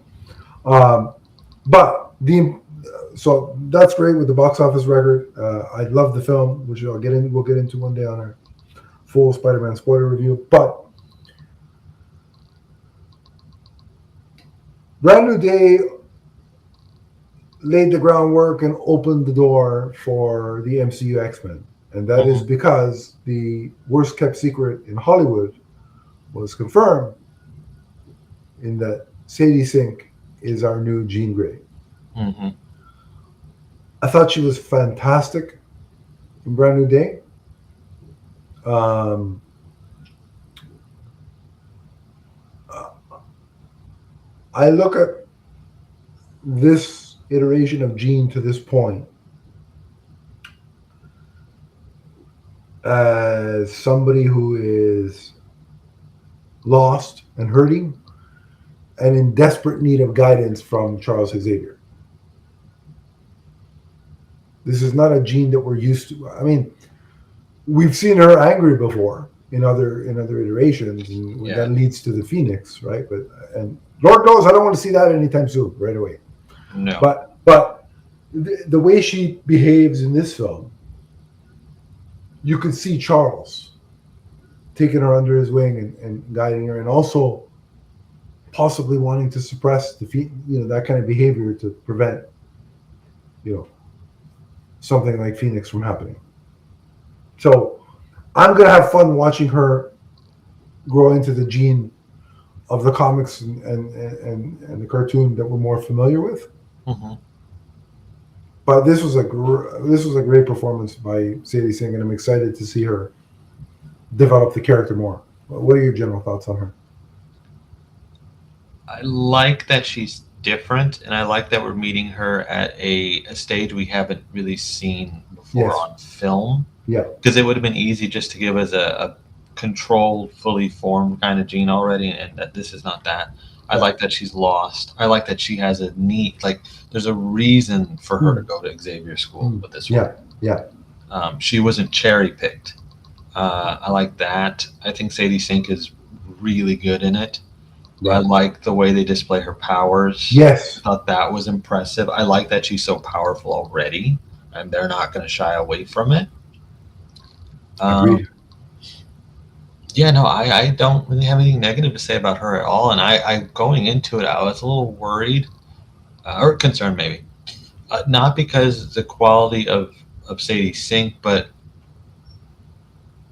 so that's great with the box office record. I love the film, which we'll get into one day on our full Spider-Man spoiler review. But Brand New Day laid the groundwork and opened the door for the MCU X-Men. And that is because the worst kept secret in Hollywood was confirmed in that Sadie Sink is our new Jean Grey. Mm-hmm. I thought she was fantastic in Brand New Day. I look at this iteration of Jean to this point as somebody who is lost and hurting and in desperate need of guidance from Charles Xavier. This is not a Jean that we're used to. I mean, we've seen her angry before in other iterations, and that leads to the Phoenix, right? And Lord knows I don't want to see that anytime soon, right away. No. But the way she behaves in this film, you could see Charles taking her under his wing and guiding her, and also possibly wanting to suppress that kind of behavior to prevent, something like Phoenix from happening. So I'm going to have fun watching her grow into the Jean of the comics and the cartoon that we're more familiar with. Mm-hmm. But this was a great performance by Sadie Sink, and I'm excited to see her develop the character more. What are your general thoughts on her? I like that she's different, and I like that we're meeting her at a stage we haven't really seen before. for on film. Yeah. Because it would have been easy just to give us a controlled, fully formed kind of Jean already, and that this is not that. I like that she's lost. I like that she has a neat, like, there's a reason for her to go to Xavier School with this one. Yeah. She wasn't cherry picked. I like that. I think Sadie Sink is really good in it. I like the way they display her powers. Yes. I thought that was impressive. I like that she's so powerful already, and they're not going to shy away from it. Agreed. Yeah, no, I don't really have anything negative to say about her at all. And I going into it, I was a little worried or concerned maybe. Not because the quality of Sadie Sink, but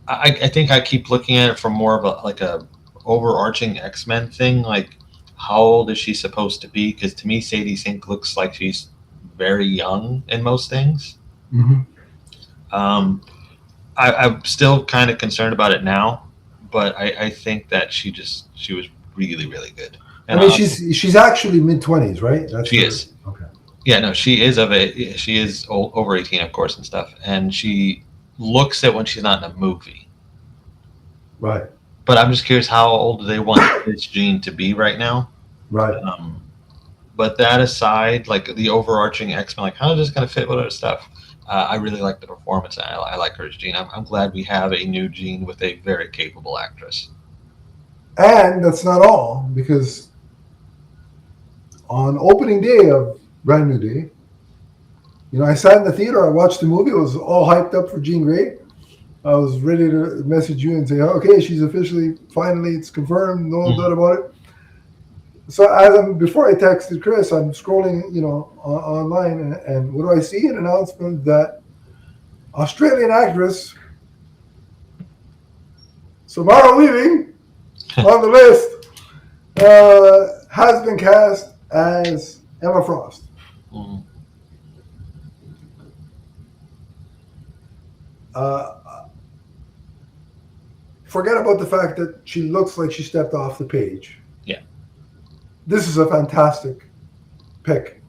I think I keep looking at it from more of a overarching X-Men thing. Like, how old is she supposed to be? Because to me, Sadie Sink looks like she's very young in most things. I'm still kind of concerned about it now, but I think that she was really, really good. And I mean, she's actually mid-20s, right? She is. Okay. Yeah, no, she is she is over 18, of course, and stuff. And she looks it when she's not in a movie. Right. But I'm just curious, how old do they want this Jean to be right now? Right. But that aside, like the overarching X-Men, like how is this going to fit with other stuff? I really like the performance. I like her as Jean. I'm glad we have a new Jean with a very capable actress. And that's not all, because on opening day of Brand New Day, I sat in the theater, I watched the movie, I was all hyped up for Jean Grey. I was ready to message you and say, okay, she's finally, it's confirmed, no doubt about it. So before I texted Chris, I'm scrolling, online, and what do I see? An announcement that Australian actress Samara Weaving on the list has been cast as Emma Frost. Forget about the fact that she looks like she stepped off the page. Yeah. This is a fantastic pick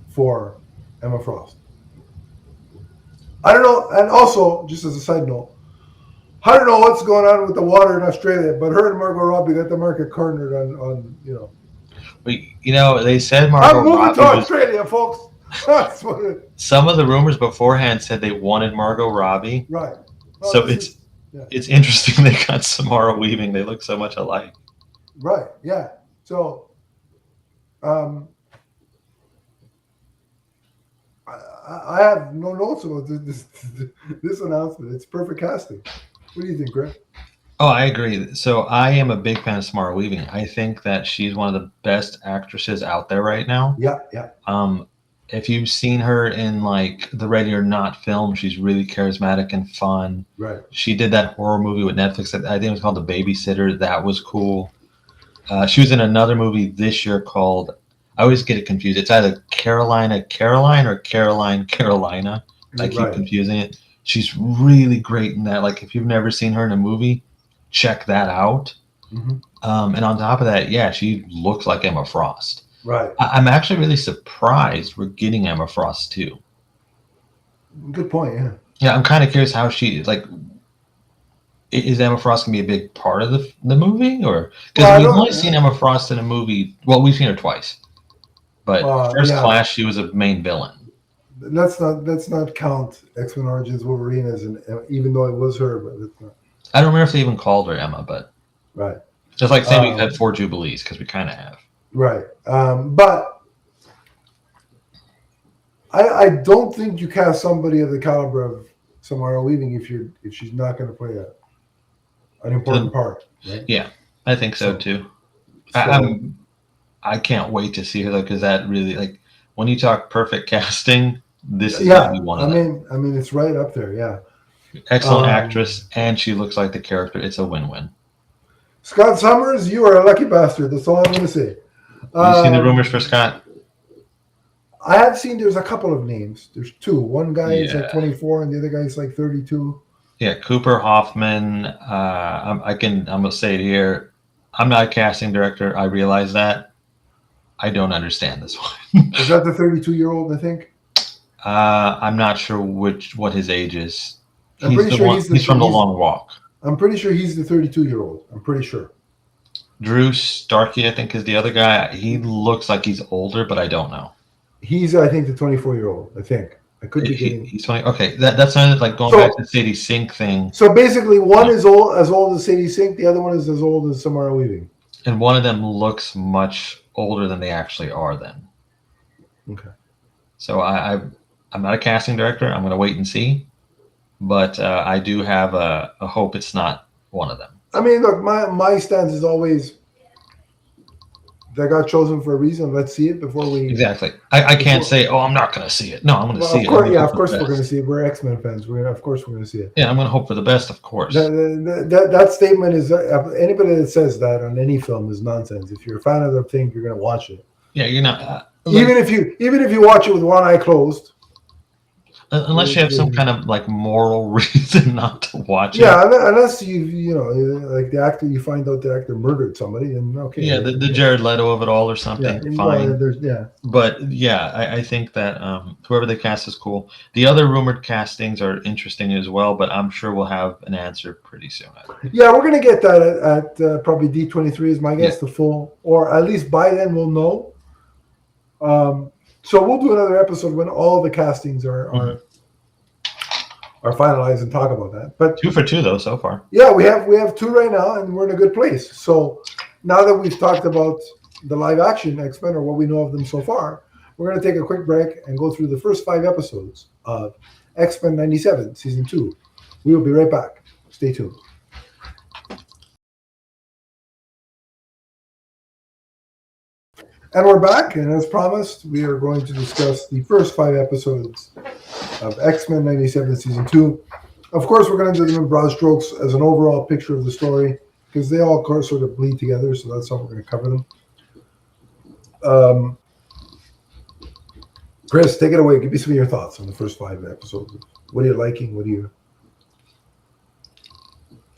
for Emma Frost. I don't know, and also, just as a side note, I don't know what's going on with the water in Australia, but her and Margot Robbie got the market cornered on. They said Margot I'm moving Robbie to Australia, folks. That's what some of the rumors beforehand said they wanted Margot Robbie. Right. Well, so it's interesting they got Samara Weaving. They look so much alike. Right. Yeah. So, I have no notes about this announcement. It's perfect casting. What do you think, Greg? Oh, I agree. So I am a big fan of Samara Weaving. I think that she's one of the best actresses out there right now. Yeah. If you've seen her in like the Ready or Not film, she's really charismatic and fun. Right. She did that horror movie with Netflix. I think it was called The Babysitter. That was cool. She was in another movie this year called, I always get it confused. It's either Caroline or Carolina. I keep confusing it. She's really great in that. Like, if you've never seen her in a movie, check that out. And on top of that, yeah, she looks like Emma Frost. Right. I'm actually really surprised we're getting Emma Frost too. Good point. Yeah. Yeah, I'm kind of curious how is Emma Frost gonna be a big part of the movie, or because we've only seen Emma Frost in a movie. Well, we've seen her twice, but First Class, she was a main villain. Let's not count X-Men Origins Wolverine as even though it was her, but it's not. I don't remember if they even called her Emma, but right. Just like saying we had 4 Jubilees, because we kind of have. Right. But I don't think you cast somebody of the caliber of Samara Weaving if she's not going to play an important part. Right? Yeah, I think so too. I can't wait to see her though, because that really, when you talk perfect casting, this is going to be one of them. I mean, it's right up there. Yeah. Excellent actress, and she looks like the character. It's a win-win. Scott Summers, you are a lucky bastard. That's all I'm going to say. Have you seen the rumors for Scott? I have seen there's a couple of names. There's 2. One guy is like 24 and the other guy is like 32. Yeah, Cooper Hoffman. I'm going to say it here. I'm not a casting director. I realize that. I don't understand this one. Is that the 32-year-old, I think? I'm not sure what his age is. I'm pretty sure he's from The Long Walk. I'm pretty sure he's the 32-year-old. I'm pretty sure. Drew Starkey, I think, is the other guy. He looks like he's older, but I don't know. He's, I think, the 24-year-old. I think I could be getting. He's 20. Okay, that's not like going back to the Sadie Sink thing. So basically, one is as old as Sadie Sink. The other one is as old as Samara Weaving. And one of them looks much older than they actually are. Then. Okay. So I'm not a casting director. I'm going to wait and see, but I do have a hope it's not one of them. I mean, look, my stance is always they got chosen for a reason. Let's see it before we. Exactly. I can't say, I'm not going to see it. No, I'm going to see it. Of course we're going to see it. We're X-Men fans. Of course we're going to see it. Yeah, I'm going to hope for the best, of course. That statement is anybody that says that on any film is nonsense. If you're a fan of the thing, you're going to watch it. Yeah, you're not. Even if you watch it with one eye closed. Unless you have some kind of like moral reason not to watch it. Yeah, unless you know, like the actor, you find out the actor murdered somebody, then okay. Yeah, the Jared Leto of it all or something. Yeah, fine. Yeah. But yeah, I think that whoever they cast is cool. The other rumored castings are interesting as well, but I'm sure we'll have an answer pretty soon. Yeah, we're gonna get that at probably D23 is my guess, the full, or at least by then we'll know. So we'll do another episode when all the castings are finalized and talk about that. But 2 for 2 though so far. Yeah, we have 2 right now, and we're in a good place. So now that we've talked about the live action X-Men or what we know of them so far, we're going to take a quick break and go through the first 5 episodes of X-Men 97 season 2. We will be right back. Stay tuned. And we're back, and as promised, we are going to discuss the first 5 episodes of X-Men 97 Season 2. Of course, we're going to do them in broad strokes as an overall picture of the story, because they all sort of bleed together, so that's how we're going to cover them. Chris, take it away. Give me some of your thoughts on the first 5 episodes. What are you liking? What do you...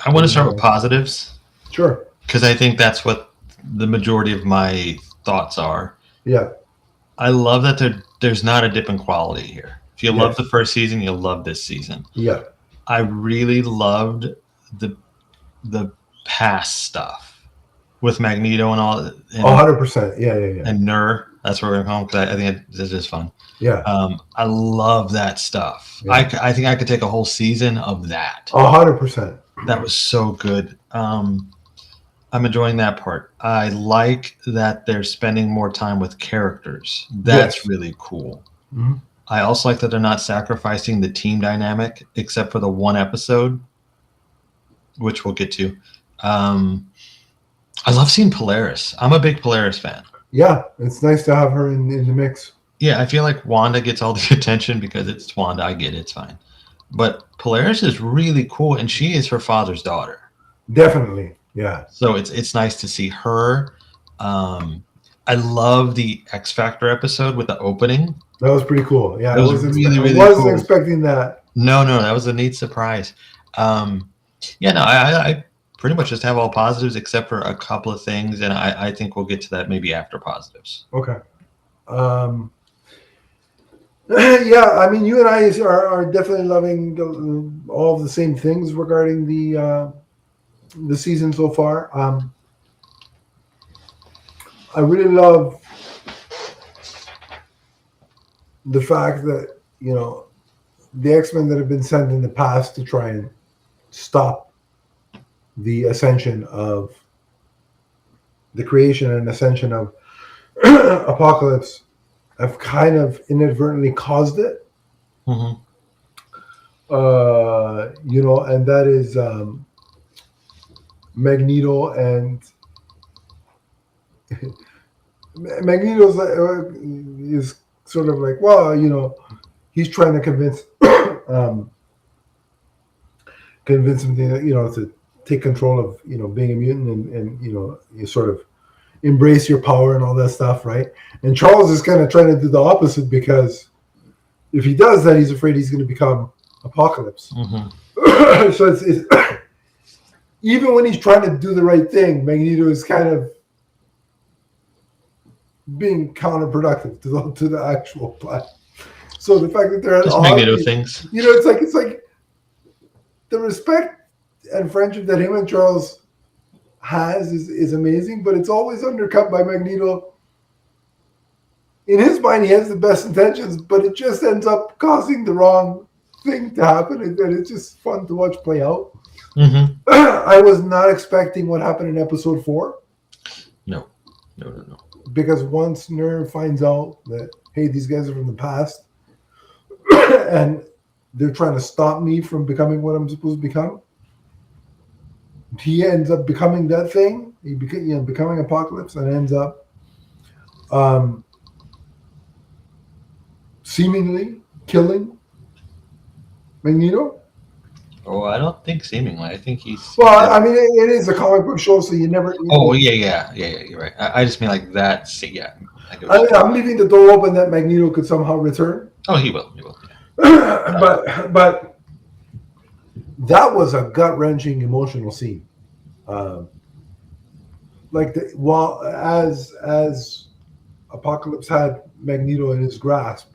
I want to start with positives. Sure. Because I think that's what the majority of my thoughts are. Yeah. I love that there's not a dip in quality here. If you love the first season, you'll love this season. Yeah. I really loved the past stuff with Magneto and all. And, 100%. Yeah. And Nur. That's where we're going to call him because I think it's just fun. Yeah. I love that stuff. Yeah. I think I could take a whole season of that. 100%. That was so good. I'm enjoying that part. I like that they're spending more time with characters. That's really cool. Mm-hmm. I also like that they're not sacrificing the team dynamic except for the one episode, which we'll get to. I love seeing Polaris. I'm a big Polaris fan. Yeah, it's nice to have her in the mix. Yeah, I feel like Wanda gets all the attention because it's Wanda. I get it. It's fine. But Polaris is really cool, and she is her father's daughter. Definitely. Yeah. So it's nice to see her. I love the X Factor episode with the opening. That was pretty cool. Yeah, I wasn't cool. Expecting that. No, that was a neat surprise. I pretty much just have all positives except for a couple of things, and I think we'll get to that maybe after positives. Okay. Yeah, I mean, you and I are definitely loving all of the same things regarding the season so far. I really love the fact that, you know, the X-Men that have been sent in the past to try and stop the ascension of the creation and ascension of Apocalypse have kind of inadvertently caused it. Mm-hmm. You know, and that is Magneto, and Magneto is sort of like, well, you know, he's trying to convince him to, you know, to take control of, you know, being a mutant and you know, you sort of embrace your power and all that stuff, right? And Charles is kind of trying to do the opposite, because if he does that, he's afraid he's going to become Apocalypse. Mm-hmm. So it's even when he's trying to do the right thing, Magneto is kind of being counterproductive to the actual plan. So the fact that they're at Just odds, Magneto things. it's like the respect and friendship that him and Charles has is amazing, but it's always undercut by Magneto. In his mind, he has the best intentions, but it just ends up causing the wrong thing to happen, and it's just fun to watch play out. Mm-hmm. I was not expecting what happened in episode 4. No. Because once Nerve finds out that, hey, these guys are from the past, and they're trying to stop me from becoming what I'm supposed to become, he ends up becoming that thing. He becoming Apocalypse, and ends up seemingly killing Magneto. Oh, I don't think seemingly. I think he's. Well, I mean, it is a comic book show, so you never. Yeah. You're right. I just mean like that. Yeah. I'm leaving the door open that Magneto could somehow return. Oh, he will. Yeah. but that was a gut-wrenching emotional scene. As Apocalypse had Magneto in his grasp,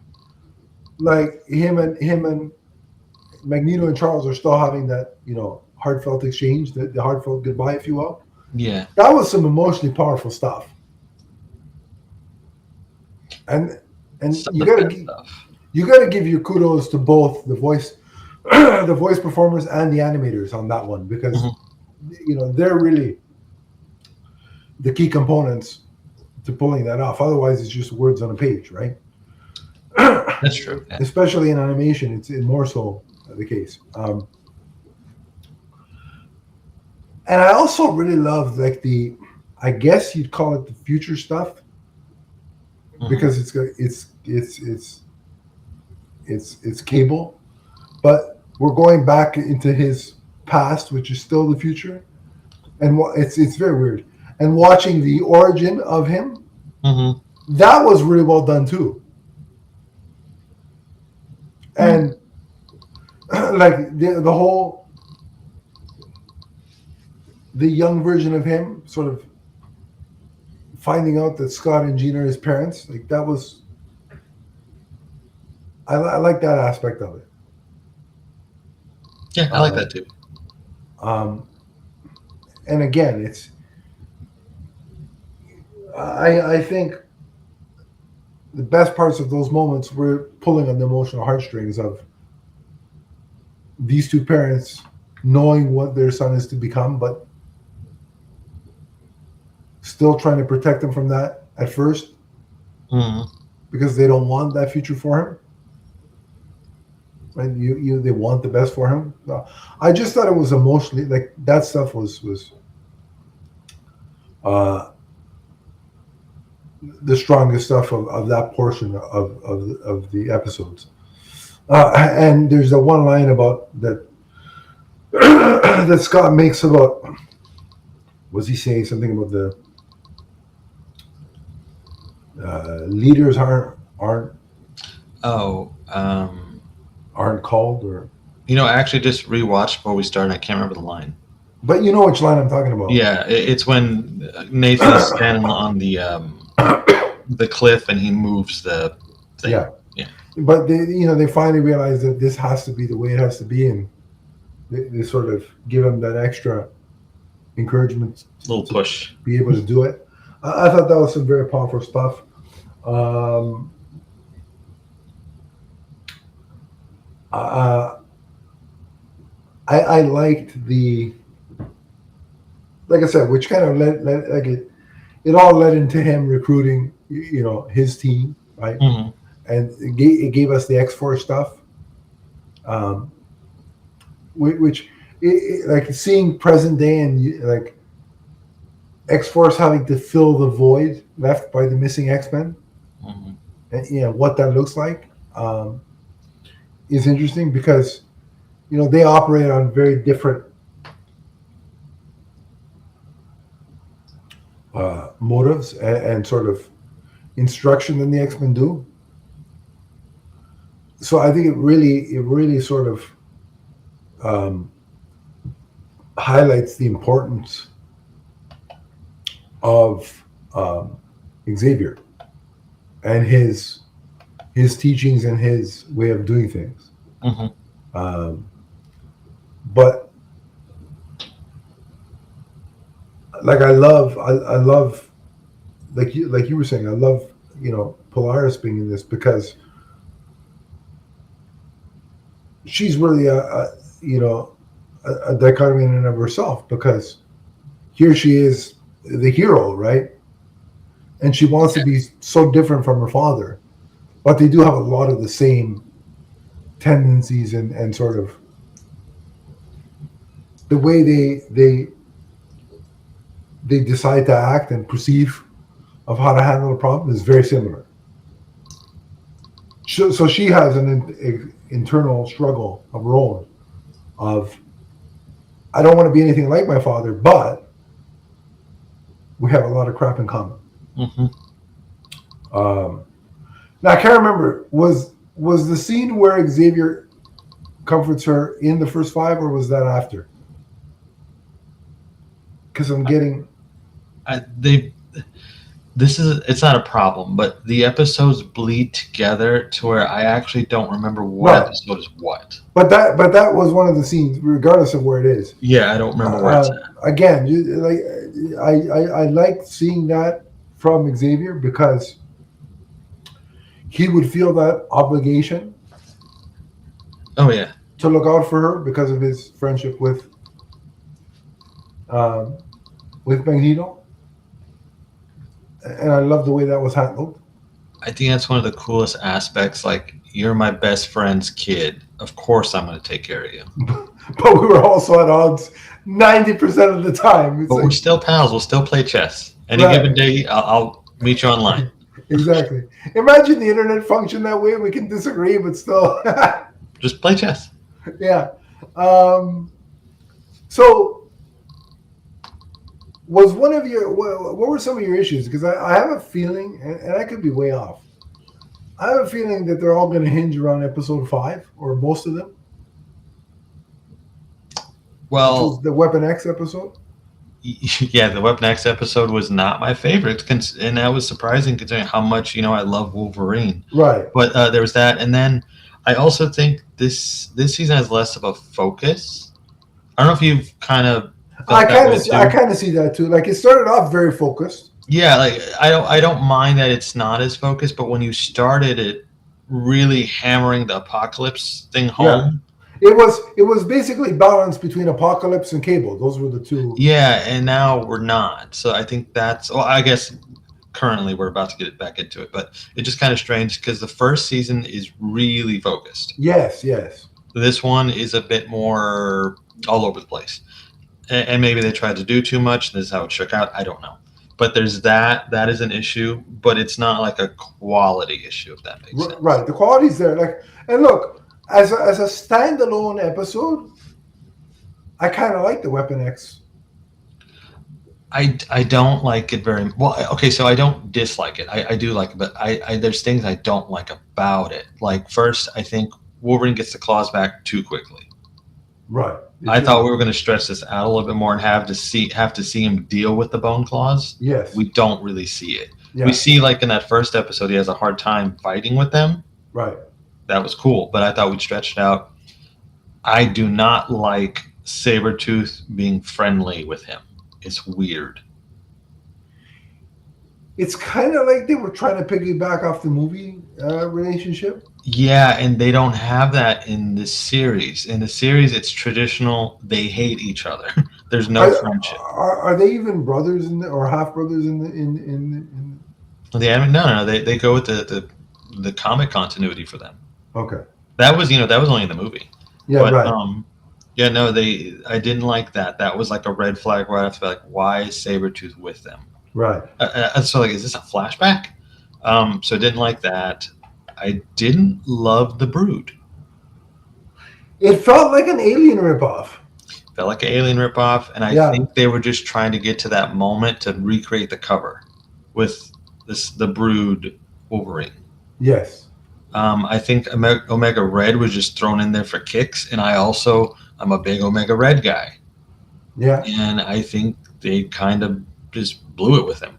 like him and Magneto and Charles are still having that, heartfelt exchange, the heartfelt goodbye, if you will. Yeah. That was some emotionally powerful stuff. And you gotta give your kudos to both the voice performers and the animators on that one, because they're really the key components to pulling that off. Otherwise, it's just words on a page, right? That's true. Yeah. Especially in animation, it's more so the case. And I also really love I guess you'd call it the future stuff, because it's Cable, but we're going back into his past, which is still the future, and it's very weird. And watching the origin of him, that was really well done too. And like the young version of him sort of finding out that Scott and Jean are his parents, like that was, I like that aspect of it. Yeah, I like that too. And again, I think the best parts of those moments were pulling on the emotional heartstrings of these two parents knowing what their son is to become, but still trying to protect him from that at first, because they don't want that future for him. Right? They want the best for him. I just thought it was emotionally, like that stuff was the strongest stuff of that portion of the episodes. And there's a one line about that that Scott makes about, was he saying something about the leaders aren't called, or I actually just rewatched before we started. I can't remember the line. But you know which line I'm talking about. Yeah, it's when Nathan is standing on the cliff and he moves the thing. Yeah. Yeah. But they finally realize that this has to be the way it has to be, and they sort of give him that extra encouragement, little push, be able to do it. I thought that was some very powerful stuff. I liked like I said, which kind of led it all led into him recruiting, his team, right? And it gave us the X-Force stuff, which like seeing present day and like X-Force having to fill the void left by the missing X-Men, and what that looks like is interesting, because they operate on very different motives and sort of instruction than the X-Men do. So I think it really sort of highlights the importance of Xavier and his his teachings and his way of doing things. But like I love like you were saying, I love Polaris being in this because she's really a dichotomy in and of herself, because here she is, the hero, right? And she wants to be so different from her father, but they do have a lot of the same tendencies and sort of the way they decide to act and perceive of how to handle a problem is very similar. So she has an internal struggle of her own of, I don't want to be anything like my father, but we have a lot of crap in common. Now I can't remember, was the scene where Xavier comforts her in the first 5, or was that after? Because I'm getting it's not a problem, but the episodes bleed together to where I actually don't remember what episode is what. But that was one of the scenes, regardless of where it is. Yeah, I don't remember where it's at. Again, I like seeing that from Xavier, because he would feel that obligation. Oh yeah, to look out for her because of his friendship with Magneto. And I love the way that was handled. I think that's one of the coolest aspects. Like, you're my best friend's kid. Of course I'm going to take care of you. But we were also at odds 90% of the time. But we're still pals. We'll still play chess. Any given day, I'll meet you online. Exactly. Imagine the internet functioned that way. We can disagree, but still. Just play chess. Yeah. So, was one of your, what were some of your issues? Because I have a feeling, and I could be way off, I have a feeling that they're all going to hinge around episode 5, or most of them. Well, the Weapon X episode. Yeah, the Weapon X episode was not my favorite, and that was surprising considering how much I love Wolverine. Right. But there was that, and then I also think this season has less of a focus. I don't know if you've kind of. I kind of see that too. Like, it started off very focused. Yeah, like I don't mind that it's not as focused, but when you started it really hammering the Apocalypse thing home. Yeah. It was basically balanced between Apocalypse and Cable. Those were the two. Yeah, and now we're not. So I think I guess currently we're about to get back into it, but it's just kind of strange because the first season is really focused. Yes. This one is a bit more all over the place. And maybe they tried to do too much. This is how it shook out. I don't know. But there's that. That is an issue, but it's not like a quality issue, if that makes sense. Right. The quality's there. And look, as a standalone episode, I kind of like the Weapon X. I don't like it very well. Okay, so I don't dislike it. I do like it, but I there's things I don't like about it. Like, first, I think Wolverine gets the claws back too quickly. Right. I thought we were going to stretch this out a little bit more and have to see him deal with the bone claws. Yes. We don't really see it. Yeah. We see, like, in that first episode, he has a hard time fighting with them. Right. That was cool, but I thought we'd stretch it out. I do not like Sabretooth being friendly with him. It's weird. It's kind of like they were trying to piggyback off the movie relationship. Yeah, and they don't have that in the series. In the series, it's traditional. They hate each other. There's no friendship. Are they even brothers or half brothers in the anime? No. They go with the comic continuity for them. Okay. That was only in the movie. Yeah, but, right. Yeah, no, I didn't like that. That was like a red flag right off the bat. Like, why is Sabretooth with them? Right. So, like, is this a flashback? So I didn't like that. I didn't love the Brood. It felt like an Alien ripoff. Felt like an Alien ripoff, and I think they were just trying to get to that moment to recreate the cover with the Brood Wolverine. Yes. I think Omega Red was just thrown in there for kicks, and I'm a big Omega Red guy. Yeah. And I think they kind of just blew it with him.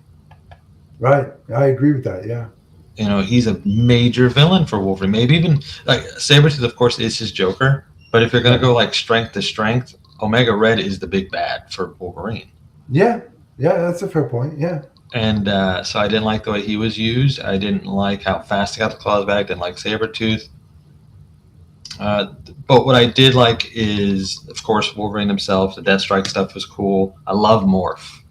Right. I agree with that, yeah. he's a major villain for Wolverine. Maybe even like Sabretooth, of course, is his Joker. But if you're gonna go like strength to strength, Omega Red is the big bad for Wolverine. Yeah, that's a fair point. Yeah. And so I didn't like the way he was used. I didn't like how fast he got the claws back. Didn't like Sabretooth. But what I did like is, of course, Wolverine himself. The Deathstrike stuff was cool. I love Morph.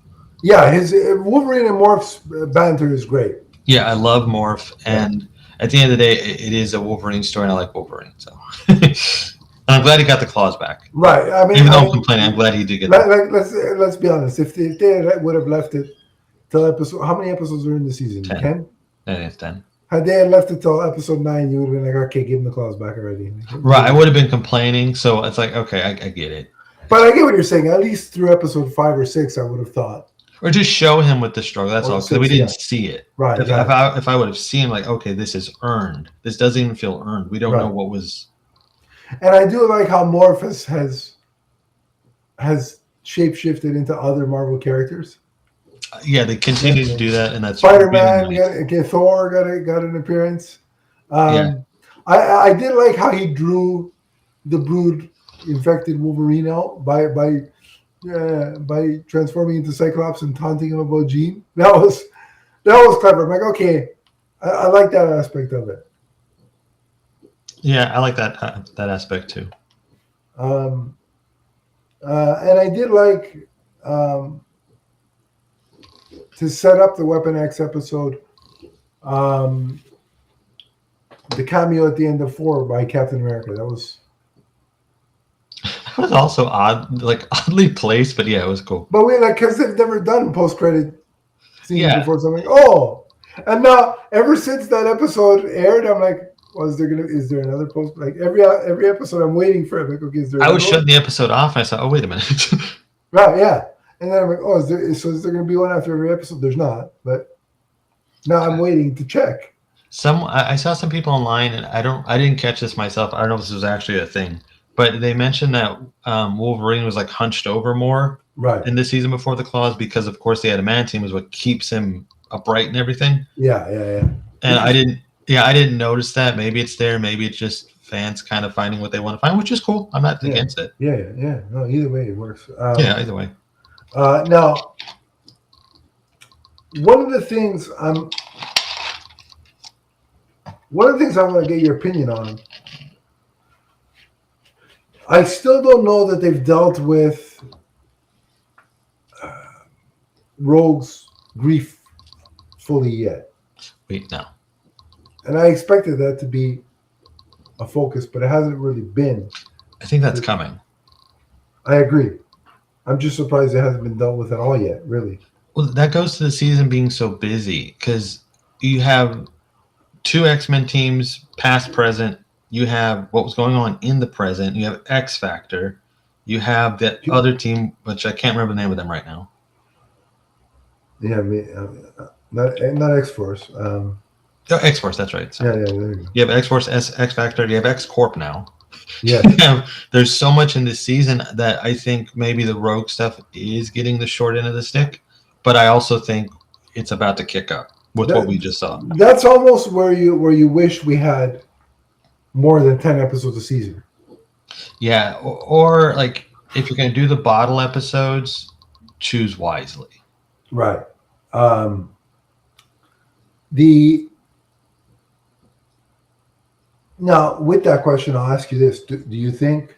Yeah, his Wolverine and Morph's banter is great. Yeah, I love Morph. And at the end of the day, it is a Wolverine story, and I like Wolverine. So I'm glad he got the claws back. Right. I mean, even though I'm complaining, I'm glad he did get them. Let's be honest. If they would have left it till episode, how many episodes are in the season? 10? I think it's 10. Had they had left it till episode 9, you would have been like, okay, give him the claws back already. Right. I would have been complaining. So it's like, okay, I get it. But I get what you're saying. At least through episode 5 or 6, I would have thought. Or just show him with the struggle. That's all. Because we didn't see it. Right. If I would have seen, like, okay, this is earned. This doesn't even feel earned. We don't know what was. And I do like how Morpheus has shapeshifted into other Marvel characters. Yeah, they continue to do that, and that's Spider-Man. Really nice. Thor got an appearance. I did like how he drew the Brood infected Wolverine out by transforming into Cyclops and taunting him about Jean. That was clever. I'm like, okay, I like that aspect of it. Yeah, I like that aspect too. And I did like to set up the Weapon X episode, the cameo at the end of 4 by Captain America. That was also oddly placed, but yeah, it was cool. But because they've never done post-credit scenes before, so I'm like, oh. And now, ever since that episode aired, I'm like, well, is there another post? Like every episode, I'm waiting for it. Like, okay, is there? I was shutting the episode off, and I said, oh, wait a minute. Right, yeah. And then I'm like, oh, is there going to be one after every episode? There's not, but now I'm waiting to check. I saw some people online, and I didn't catch this myself. I don't know if this was actually a thing, but they mentioned that Wolverine was like hunched over more in the season before the claws because, of course, the adamantium is what keeps him upright and everything. Yeah. And I didn't notice that. Maybe it's there. Maybe it's just fans kind of finding what they want to find, which is cool. I'm not against it. Yeah. No, either way, it works. Either way. Now, one of the things I want to get your opinion on. I still don't know that they've dealt with Rogue's grief fully yet. Wait, no. And I expected that to be a focus, but it hasn't really been. I think that's coming. I agree. I'm just surprised it hasn't been dealt with at all yet, really. Well, that goes to the season being so busy because you have 2 X-Men teams, past, present. You have what was going on in the present. You have X Factor. You have that other team, which I can't remember the name of them right now. Yeah, not X-Force. X-Force, that's right. So, yeah, there you go. You have X-Force, X Factor. You have X-Corp now. Yeah. There's so much in this season that I think maybe the Rogue stuff is getting the short end of the stick, but I also think it's about to kick up with what we just saw. That's almost where you wish we had more than 10 episodes a season. Yeah, or like if you're going to do the bottle episodes, choose wisely. Right. Now, with that question, I'll ask you this. Do you think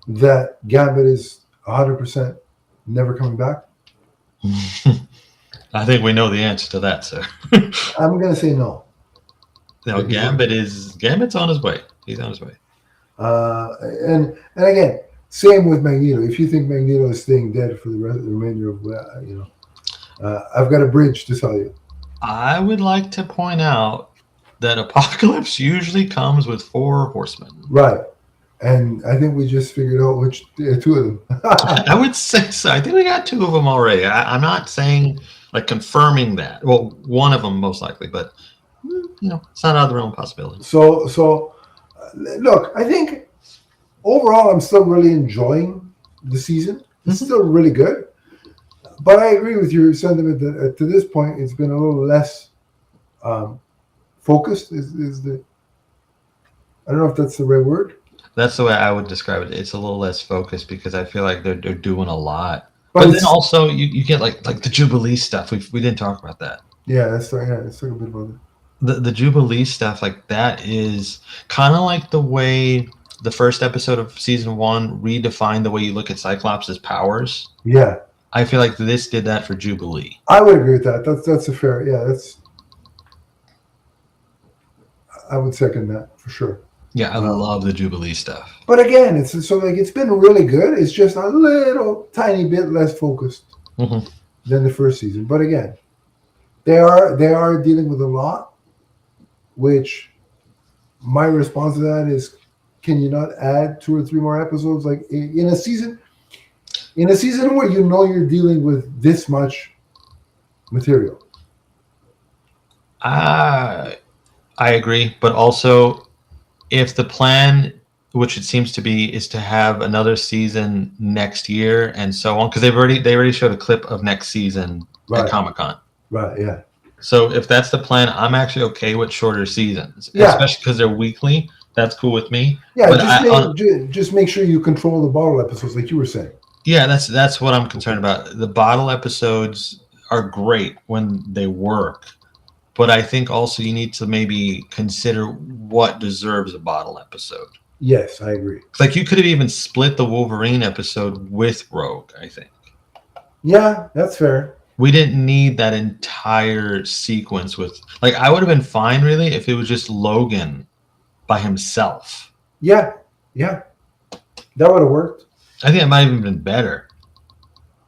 that Gambit is 100% never coming back? I think we know the answer to that, sir. I'm going to say no. No, Gambit's on his way. He's on his way. And again, same with Magneto. If you think Magneto is staying dead for the remainder of, I've got a bridge to tell you. I would like to point out that Apocalypse usually comes with 4 horsemen. Right. And I think we just figured out which 2 of them. I would say so. I think we got 2 of them already. I'm not saying, like, confirming that. Well, one of them most likely, but, it's not out of the realm of possibility. So look, I think overall I'm still really enjoying the season. It's still really good. But I agree with your sentiment that to this point it's been a little less focused is the. I don't know if that's the right word. That's the way I would describe it. It's a little less focused because I feel like they're doing a lot. But But then also you get like the Jubilee stuff. We didn't talk about that. Yeah, let's talk a bit about it. The Jubilee stuff, like that is kind of like the way the first episode of season 1 redefined the way you look at Cyclops' powers. Yeah. I feel like this did that for Jubilee. I would agree with that. That's a fair, I would second that for sure. Yeah, I love the Jubilee stuff. But again, it's been really good. It's just a little tiny bit less focused than the first season. But again, they are dealing with a lot, which my response to that is, can you not add 2 or 3 more episodes like in a season where you know you're dealing with this much material? I agree, but also if the plan, which it seems to be, is to have another season next year and so on, because they already showed a clip of next season at Comic-Con. Right, yeah. So if that's the plan, I'm actually okay with shorter seasons, yeah. Especially because they're weekly. That's cool with me. Yeah, just make sure you control the bottle episodes, like you were saying. Yeah, that's what I'm concerned about. The bottle episodes are great when they work, but I think also you need to maybe consider what deserves a bottle episode. Yes, I agree. Like you could have even split the Wolverine episode with Rogue, I think. Yeah, that's fair. We didn't need that entire sequence with, like, I would have been fine really if it was just Logan by himself. Yeah. That would have worked. I think it might have even been better.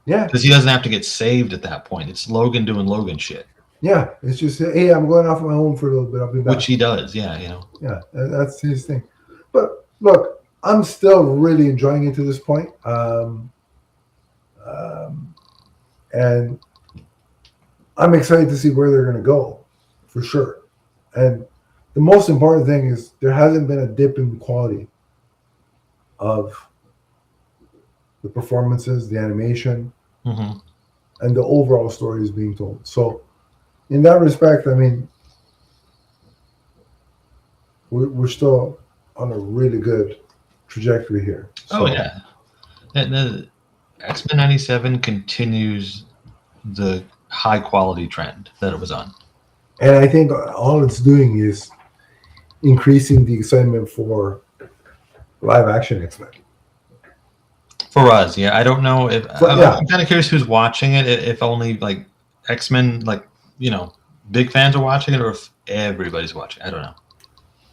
Yeah. Because he doesn't have to get saved at that point. It's Logan doing Logan shit. Yeah. It's just, hey, I'm going off my own for a little bit. I'll be back. Which he does, yeah, Yeah, that's his thing. But look, I'm still really enjoying it to this point. And I'm excited to see where they're going to go, for sure. And the most important thing is there hasn't been a dip in quality of the performances, the animation, and the overall story is being told. So, in that respect, I mean, we're still on a really good trajectory here. So, oh yeah, the X-Men 97 continues the high quality trend that it was on, and I think all it's doing is increasing the excitement for live action X-Men. For us, yeah. I don't know if I'm kind of curious who's watching it. If only like X-Men, like big fans are watching it, or if everybody's watching. I don't know.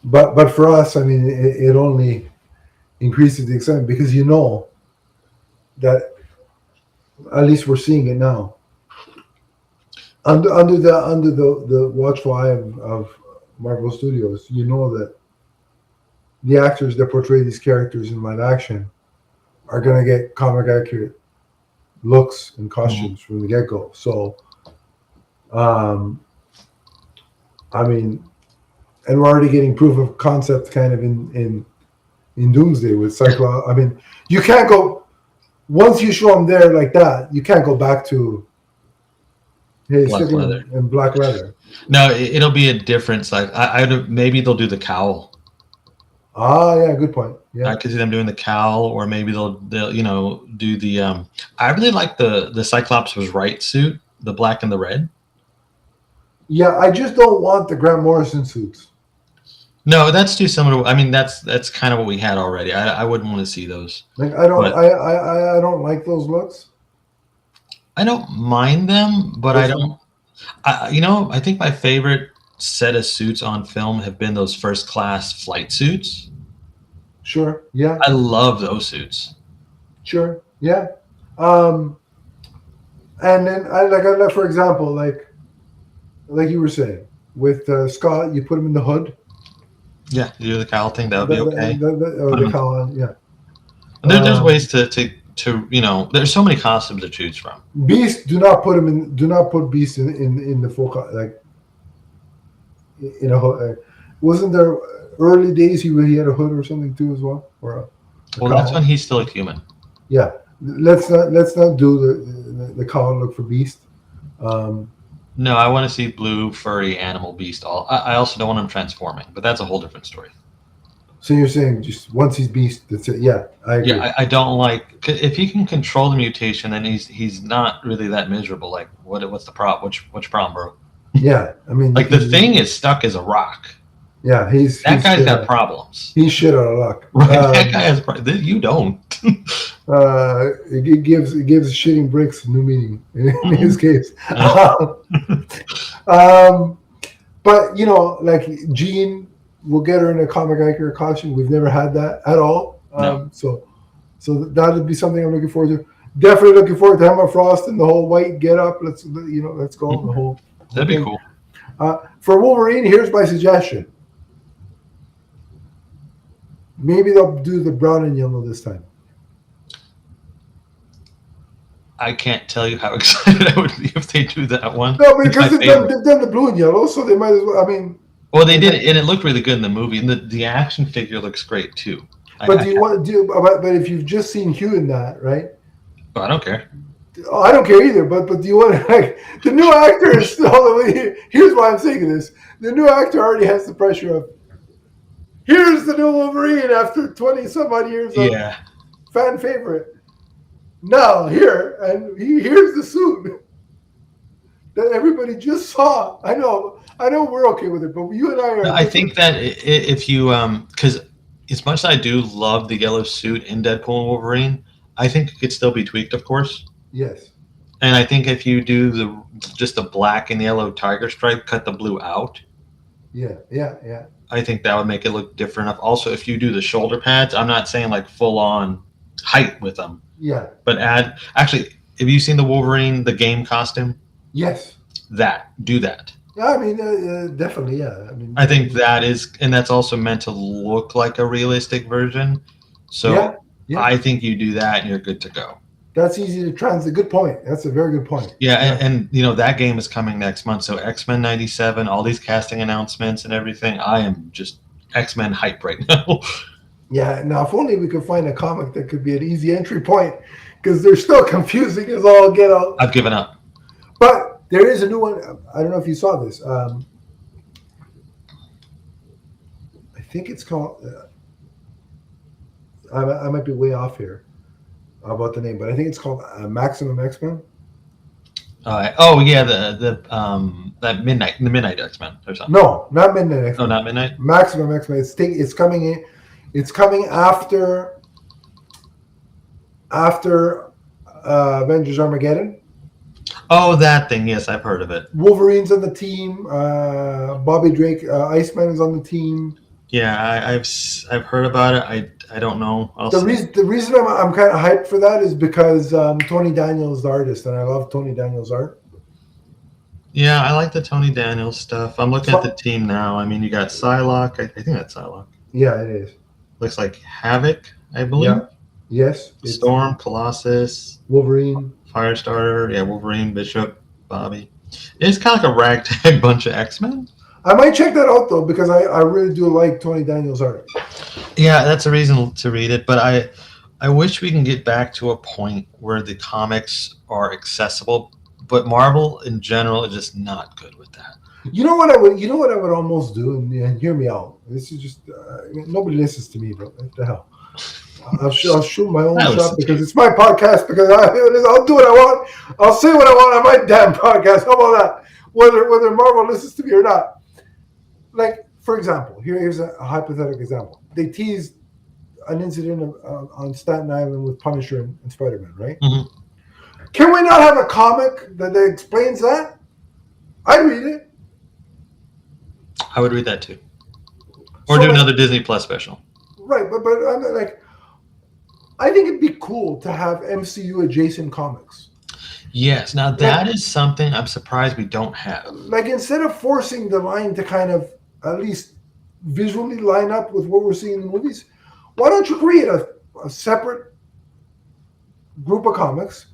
But for us, I mean, it only increases the excitement because that at least we're seeing it now. Under the watchful eye of Marvel Studios, that the actors that portray these characters in live action are going to get comic accurate looks and costumes from the get-go. So, I mean, and we're already getting proof of concept kind of in Doomsday with Cyclops. I mean, you can't go once you show them there like that. You can't go back to Black leather and black leather. No, it'll be a difference. Like maybe they'll do the cowl. Ah, yeah, good point. Yeah, I could see them doing the cowl, or maybe they'll do the. I really like the Cyclops was right suit, the black and the red. Yeah, I just don't want the Grant Morrison suits. No, that's too similar. I mean, that's kind of what we had already. I wouldn't want to see those. Like I don't like those looks. I don't mind them, but I don't. I think my favorite set of suits on film have been those first class flight suits. Sure. Yeah. I love those suits. Sure. Yeah. And then I for example, like you were saying with Scott, you put him in the hood. Yeah, you do the cowl thing. That would be okay. The cowl on, yeah. There's ways to there's so many costumes to choose from. Beast, do not put Beast in the full like in a hood. Wasn't there early days he had a hood or something too as well? Or that's when he's still a human. Yeah, let's not do the cowl look for Beast. No, I want to see blue, furry, animal, beast. I also don't want him transforming, but that's a whole different story. So you're saying just once he's beast, that's it? Yeah, I agree. Yeah, I don't like if he can control the mutation, then he's not really that miserable. Like what's the problem? Which problem, bro? Yeah, I mean, Like the Thing is stuck as a rock. Yeah, he's guy's got problems. He's shit out of luck. Right, that guy has problems. You don't. It gives shitting bricks a new meaning in his case. But like Jean, we'll get her in a comic accurate costume. We've never had that at all. No. So that'd be something I'm looking forward to. Definitely looking forward to Emma Frost and the whole white get up. Let's go. The whole. That'd be cool. For Wolverine, here's my suggestion. Maybe they'll do the brown and yellow this time. I can't tell you how excited I would be if they do that one. No, because they've done the blue and yellow, so they might as well. I mean, well, they did, and it looked really good in the movie, and the action figure looks great too. But But if you've just seen Hugh in that, right? Oh, I don't care. Oh, I don't care either. But do you want to the new actor is still? Here's why I'm saying this: the new actor already has the pressure of. Here's the new Wolverine after 20 some odd years of fan favorite. Now here's the suit that everybody just saw. I know we're okay with it, but you and I are. I think that if you because as much as I do love the yellow suit in Deadpool and Wolverine, I think it could still be tweaked, of course. Yes. And I think if you do just the black and yellow tiger stripe, cut the blue out. Yeah. I think that would make it look different enough. Also, if you do the shoulder pads, I'm not saying like full on height with them. Yeah. But actually, have you seen the Wolverine, the game costume? Yes. Do that. I mean, definitely, yeah. I mean, I think that is, and that's also meant to look like a realistic version. So I think you do that and you're good to go. That's easy to translate. Good point. That's a very good point. Yeah, and that game is coming next month. So X-Men 97, all these casting announcements and everything. I am just X-Men hype right now. Yeah. Now, if only we could find a comic that could be an easy entry point, because they're still confusing as all get out. I've given up. But there is a new one. I don't know if you saw this. I think it's called. I might be way off here about the name, but I think it's called Maximum X-Men. That Midnight X-Men or something. No, not Midnight X-Men. Oh, not Midnight. Maximum X-Men. It's coming in. It's coming after Avengers Armageddon. Oh, that thing. Yes, I've heard of it. Wolverine's on the team. Bobby Drake, Iceman is on the team. Yeah, I've heard about it. I don't know. The reason I'm kind of hyped for that is because Tony Daniels is the artist, and I love Tony Daniels' art. Yeah, I like the Tony Daniels stuff. I'm looking at the team now. I mean, you got Psylocke. I think that's Psylocke. Yeah, it is. Looks like Havoc, I believe. Yeah. Yes. Storm, Colossus, Wolverine, Firestarter. Yeah, Wolverine, Bishop, Bobby. It's kind of like a ragtag bunch of X-Men. I might check that out though, because I really do like Tony Daniels' art. Yeah, that's a reason to read it. But I wish we can get back to a point where the comics are accessible. But Marvel in general is just not good with that. You know what I would almost do, and hear me out. This is just nobody listens to me, but what the hell? I'll shoot my own shot because it's my podcast. Because I'll do what I want. I'll say what I want on my damn podcast. How about that? Whether Marvel listens to me or not. Like, for example, here's a hypothetical example. They teased an incident on Staten Island with Punisher and Spider-Man, right? Mm-hmm. Can we not have a comic that explains that? I'd read it. I would read that too. Or do another Disney Plus special. Right, but I'm like, I think it'd be cool to have MCU adjacent comics. Yes, now that is something I'm surprised we don't have. Like, instead of forcing the line to kind of at least visually line up with what we're seeing in the movies, why don't you create a separate group of comics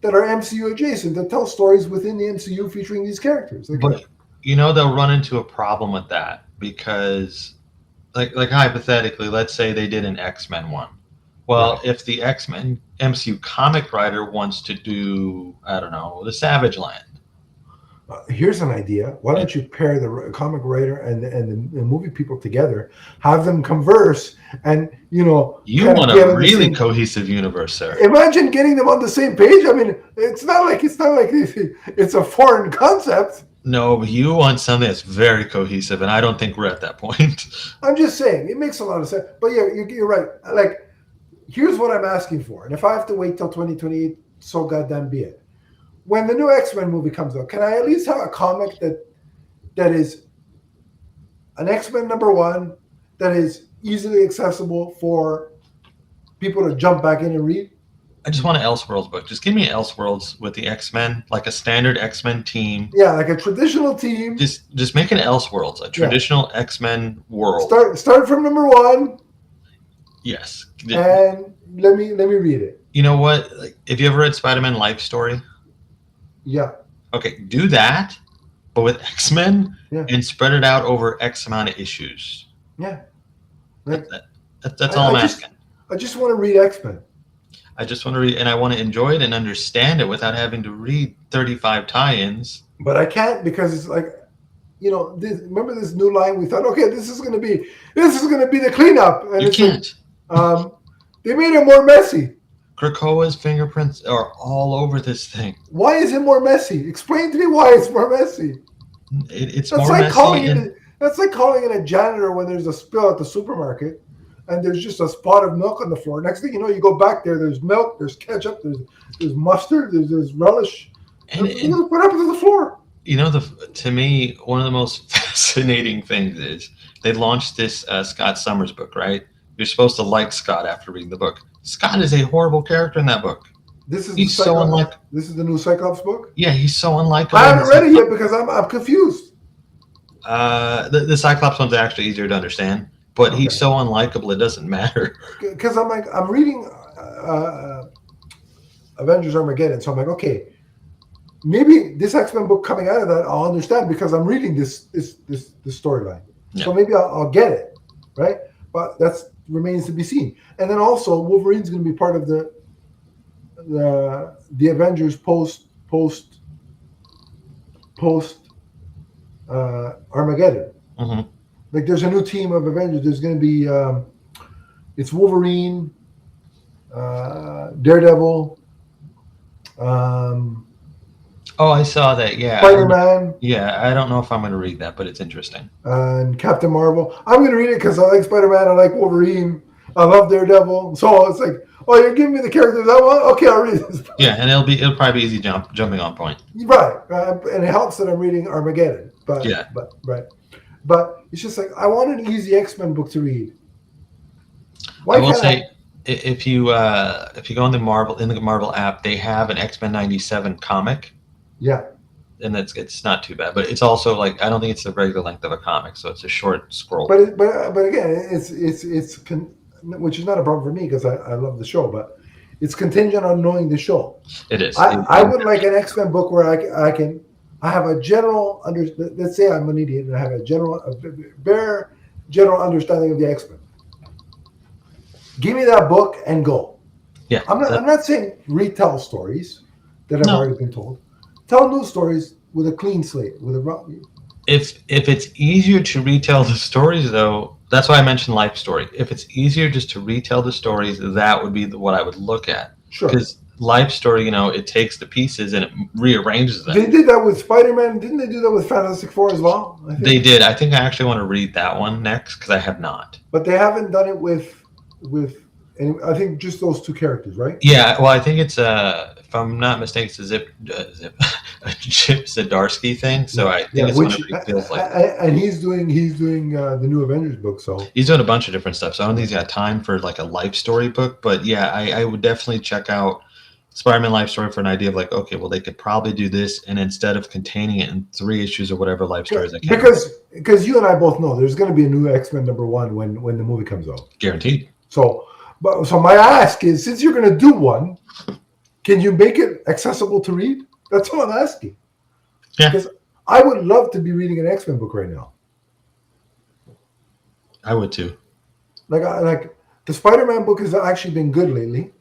that are MCU adjacent that tell stories within the MCU featuring these characters? But they'll run into a problem with that because, like hypothetically, let's say they did an X-Men one. Well, right. If the X-Men MCU comic writer wants to do, I don't know, the Savage Land. Here's an idea. Why don't you pair the comic writer and the movie people together, have them converse, and you want a really cohesive universe, sir. Imagine getting them on the same page. I mean, it's not like it's a foreign concept. No, but you want something that's very cohesive, and I don't think we're at that point. I'm just saying it makes a lot of sense. But yeah, you're right. Like, here's what I'm asking for, and if I have to wait till 2028, so goddamn be it. When the new X-Men movie comes out, can I at least have a comic that is an X-Men #1 that is easily accessible for people to jump back in and read? I just want an Elseworlds book. Just give me Elseworlds with the X-Men, like a standard X-Men team. Yeah, like a traditional team. Just make an Elseworlds, a traditional X-Men world. Start from #1. Yes. And let me read it. You know what? Like, have you ever read Spider-Man Life Story? Yeah. Okay, do that, but with X-Men, and spread it out over X amount of issues. Yeah. That's all I'm asking. I just want to read X-Men. I just want to read, and I want to enjoy it and understand it without having to read 35 tie-ins. But I can't, because it's like, remember this new line? We thought, okay, this is going to be the cleanup. And you can't. They made it more messy. Krakoa's fingerprints are all over this thing. Why is it more messy? Explain to me why it's more messy. It's more messy. That's like calling in a janitor when there's a spill at the supermarket and there's just a spot of milk on the floor. Next thing you know, you go back there's milk, there's ketchup, there's mustard, there's relish. And what happened to the floor? To me, one of the most fascinating things is they launched this Scott Summers book, right? You're supposed to like Scott after reading the book. Scott is a horrible character in that book. This is the new Cyclops book? Yeah, he's so unlikable. I haven't read it yet because I'm confused. The Cyclops one's actually easier to understand, but he's so unlikable it doesn't matter. Because I'm reading Avengers Armageddon, so I'm like, okay, maybe this X-Men book coming out of that I'll understand because I'm reading this storyline. Yeah. So maybe I'll get it, right? But that remains to be seen. And then also Wolverine's going to be part of the Avengers post Armageddon. Mm-hmm. Like there's a new team of Avengers. There's going to be it's Wolverine, Daredevil. I saw that. Yeah, Spider-Man. Yeah, I don't know if I'm going to read that, but it's interesting. And Captain Marvel. I'm going to read it because I like Spider-Man. I like Wolverine. I love Daredevil. So it's like, you're giving me the characters I want. Okay, I'll read this. Yeah, and it'll probably be easy jumping on point. Right, and it helps that I'm reading Armageddon. But it's just like I want an easy X-Men book to read. I will say, if you go in the Marvel app, they have an X-Men 97 comic. Yeah. And it's not too bad, but it's also like I don't think it's the regular length of a comic, so it's a short scroll. But again, it's which is not a problem for me because I love the show, but it's contingent on knowing the show. It is. I would like an X-Men book where I have a general let's say I'm an idiot and I have a bare general understanding of the X-Men. Give me that book and go. Yeah. I'm not saying retell stories that have already been told. Tell new stories with a clean slate, If it's easier to retell the stories, though, that's why I mentioned Life Story. If it's easier just to retell the stories, that would be what I would look at. Sure. Because Life Story, it takes the pieces and it rearranges them. They did that with Spider-Man. Didn't they do that with Fantastic Four as well? They did. I think I actually want to read that one next because I have not. But they haven't done it with I think just those two characters, right? Yeah. Well, I think it's if I'm not mistaken, it's a Chip Zdarsky thing. So I think it's what it feels like. And he's doing the new Avengers book. So he's doing a bunch of different stuff. So I don't think he's got time for like a life story book. But yeah, I would definitely check out Spider-Man Life Story for an idea of like, okay, well, they could probably do this, and instead of containing it in 3 issues or whatever life stories, I can. Because you and I both know there's going to be a new X-Men #1 when the movie comes out. Guaranteed. So my ask is, since you're going to do one, can you make it accessible to read? That's all I'm asking. Yeah. Because I would love to be reading an X-Men book right now. I would too. Like the Spider-Man book has actually been good lately,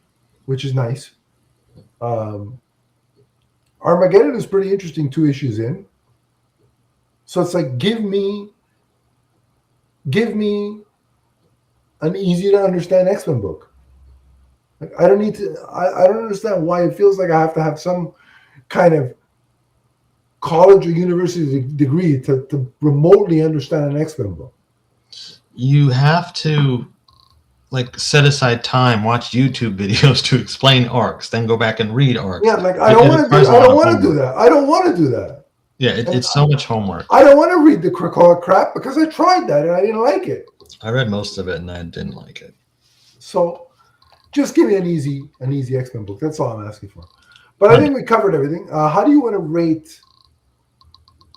which is nice. Armageddon is pretty interesting, 2 issues in. So it's like give me an easy to understand X-Men book. Like, I don't need to. I don't understand why it feels like I have to have some kind of college or university degree to remotely understand an X-Men book. You have to set aside time, watch YouTube videos to explain arcs, then go back and read arcs. Yeah, like I don't want to do that. I don't want to do that. Yeah, it's so much homework. I don't want to read the Krakoa crap because I tried that and I didn't like it. I read most of it and I didn't like it. So just give me an easy X-Men book. That's all I'm asking for. But I think we covered everything. How do you want to rate?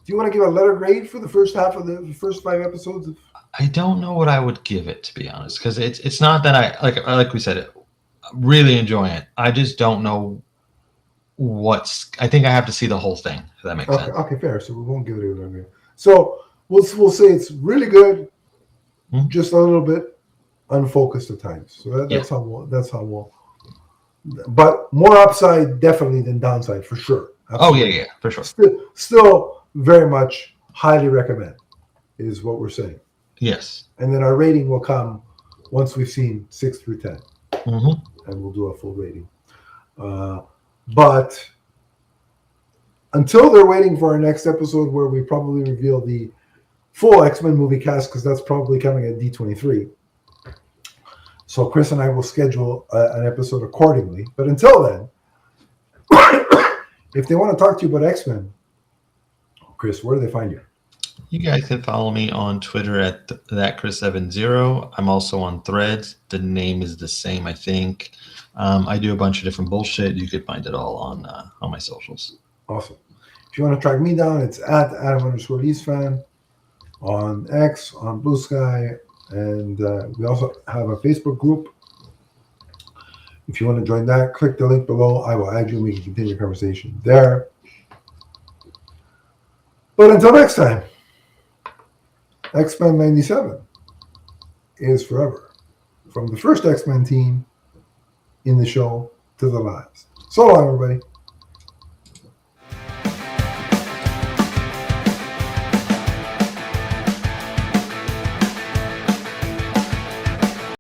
Do you want to give a letter grade for the first half of the first 5 episodes? I don't know what I would give it, to be honest, because it's not that I like we said, really enjoying it. I just don't know I think I have to see the whole thing, if that makes sense. Okay, fair. So we won't give it a letter grade. So we'll say it's really good, just a little bit unfocused at times. So that's how we'll. But more upside definitely than downside for sure. Absolutely. Oh yeah, for sure. Still very much highly recommend is what we're saying. Yes. And then our rating will come once we've seen 6 through 10, and we'll do a full rating. But until they're waiting for our next episode, where we probably reveal the full X-Men movie cast, because that's probably coming at D23. So Chris and I will schedule an episode accordingly. But until then, if they want to talk to you about X-Men, Chris, where do they find you? You guys can follow me on Twitter at thatchris70. I'm also on Threads. The name is the same, I think. I do a bunch of different bullshit. You could find it all on my socials. Awesome. If you want to track me down, it's at Adam_LeesFan on X, on Blue Sky, and we also have a Facebook group. If you want to join that, click the link below. I will add you and we can continue the conversation there. But until next time, X-Men 97 is forever. From the first X-Men team in the show to the last. So long, everybody.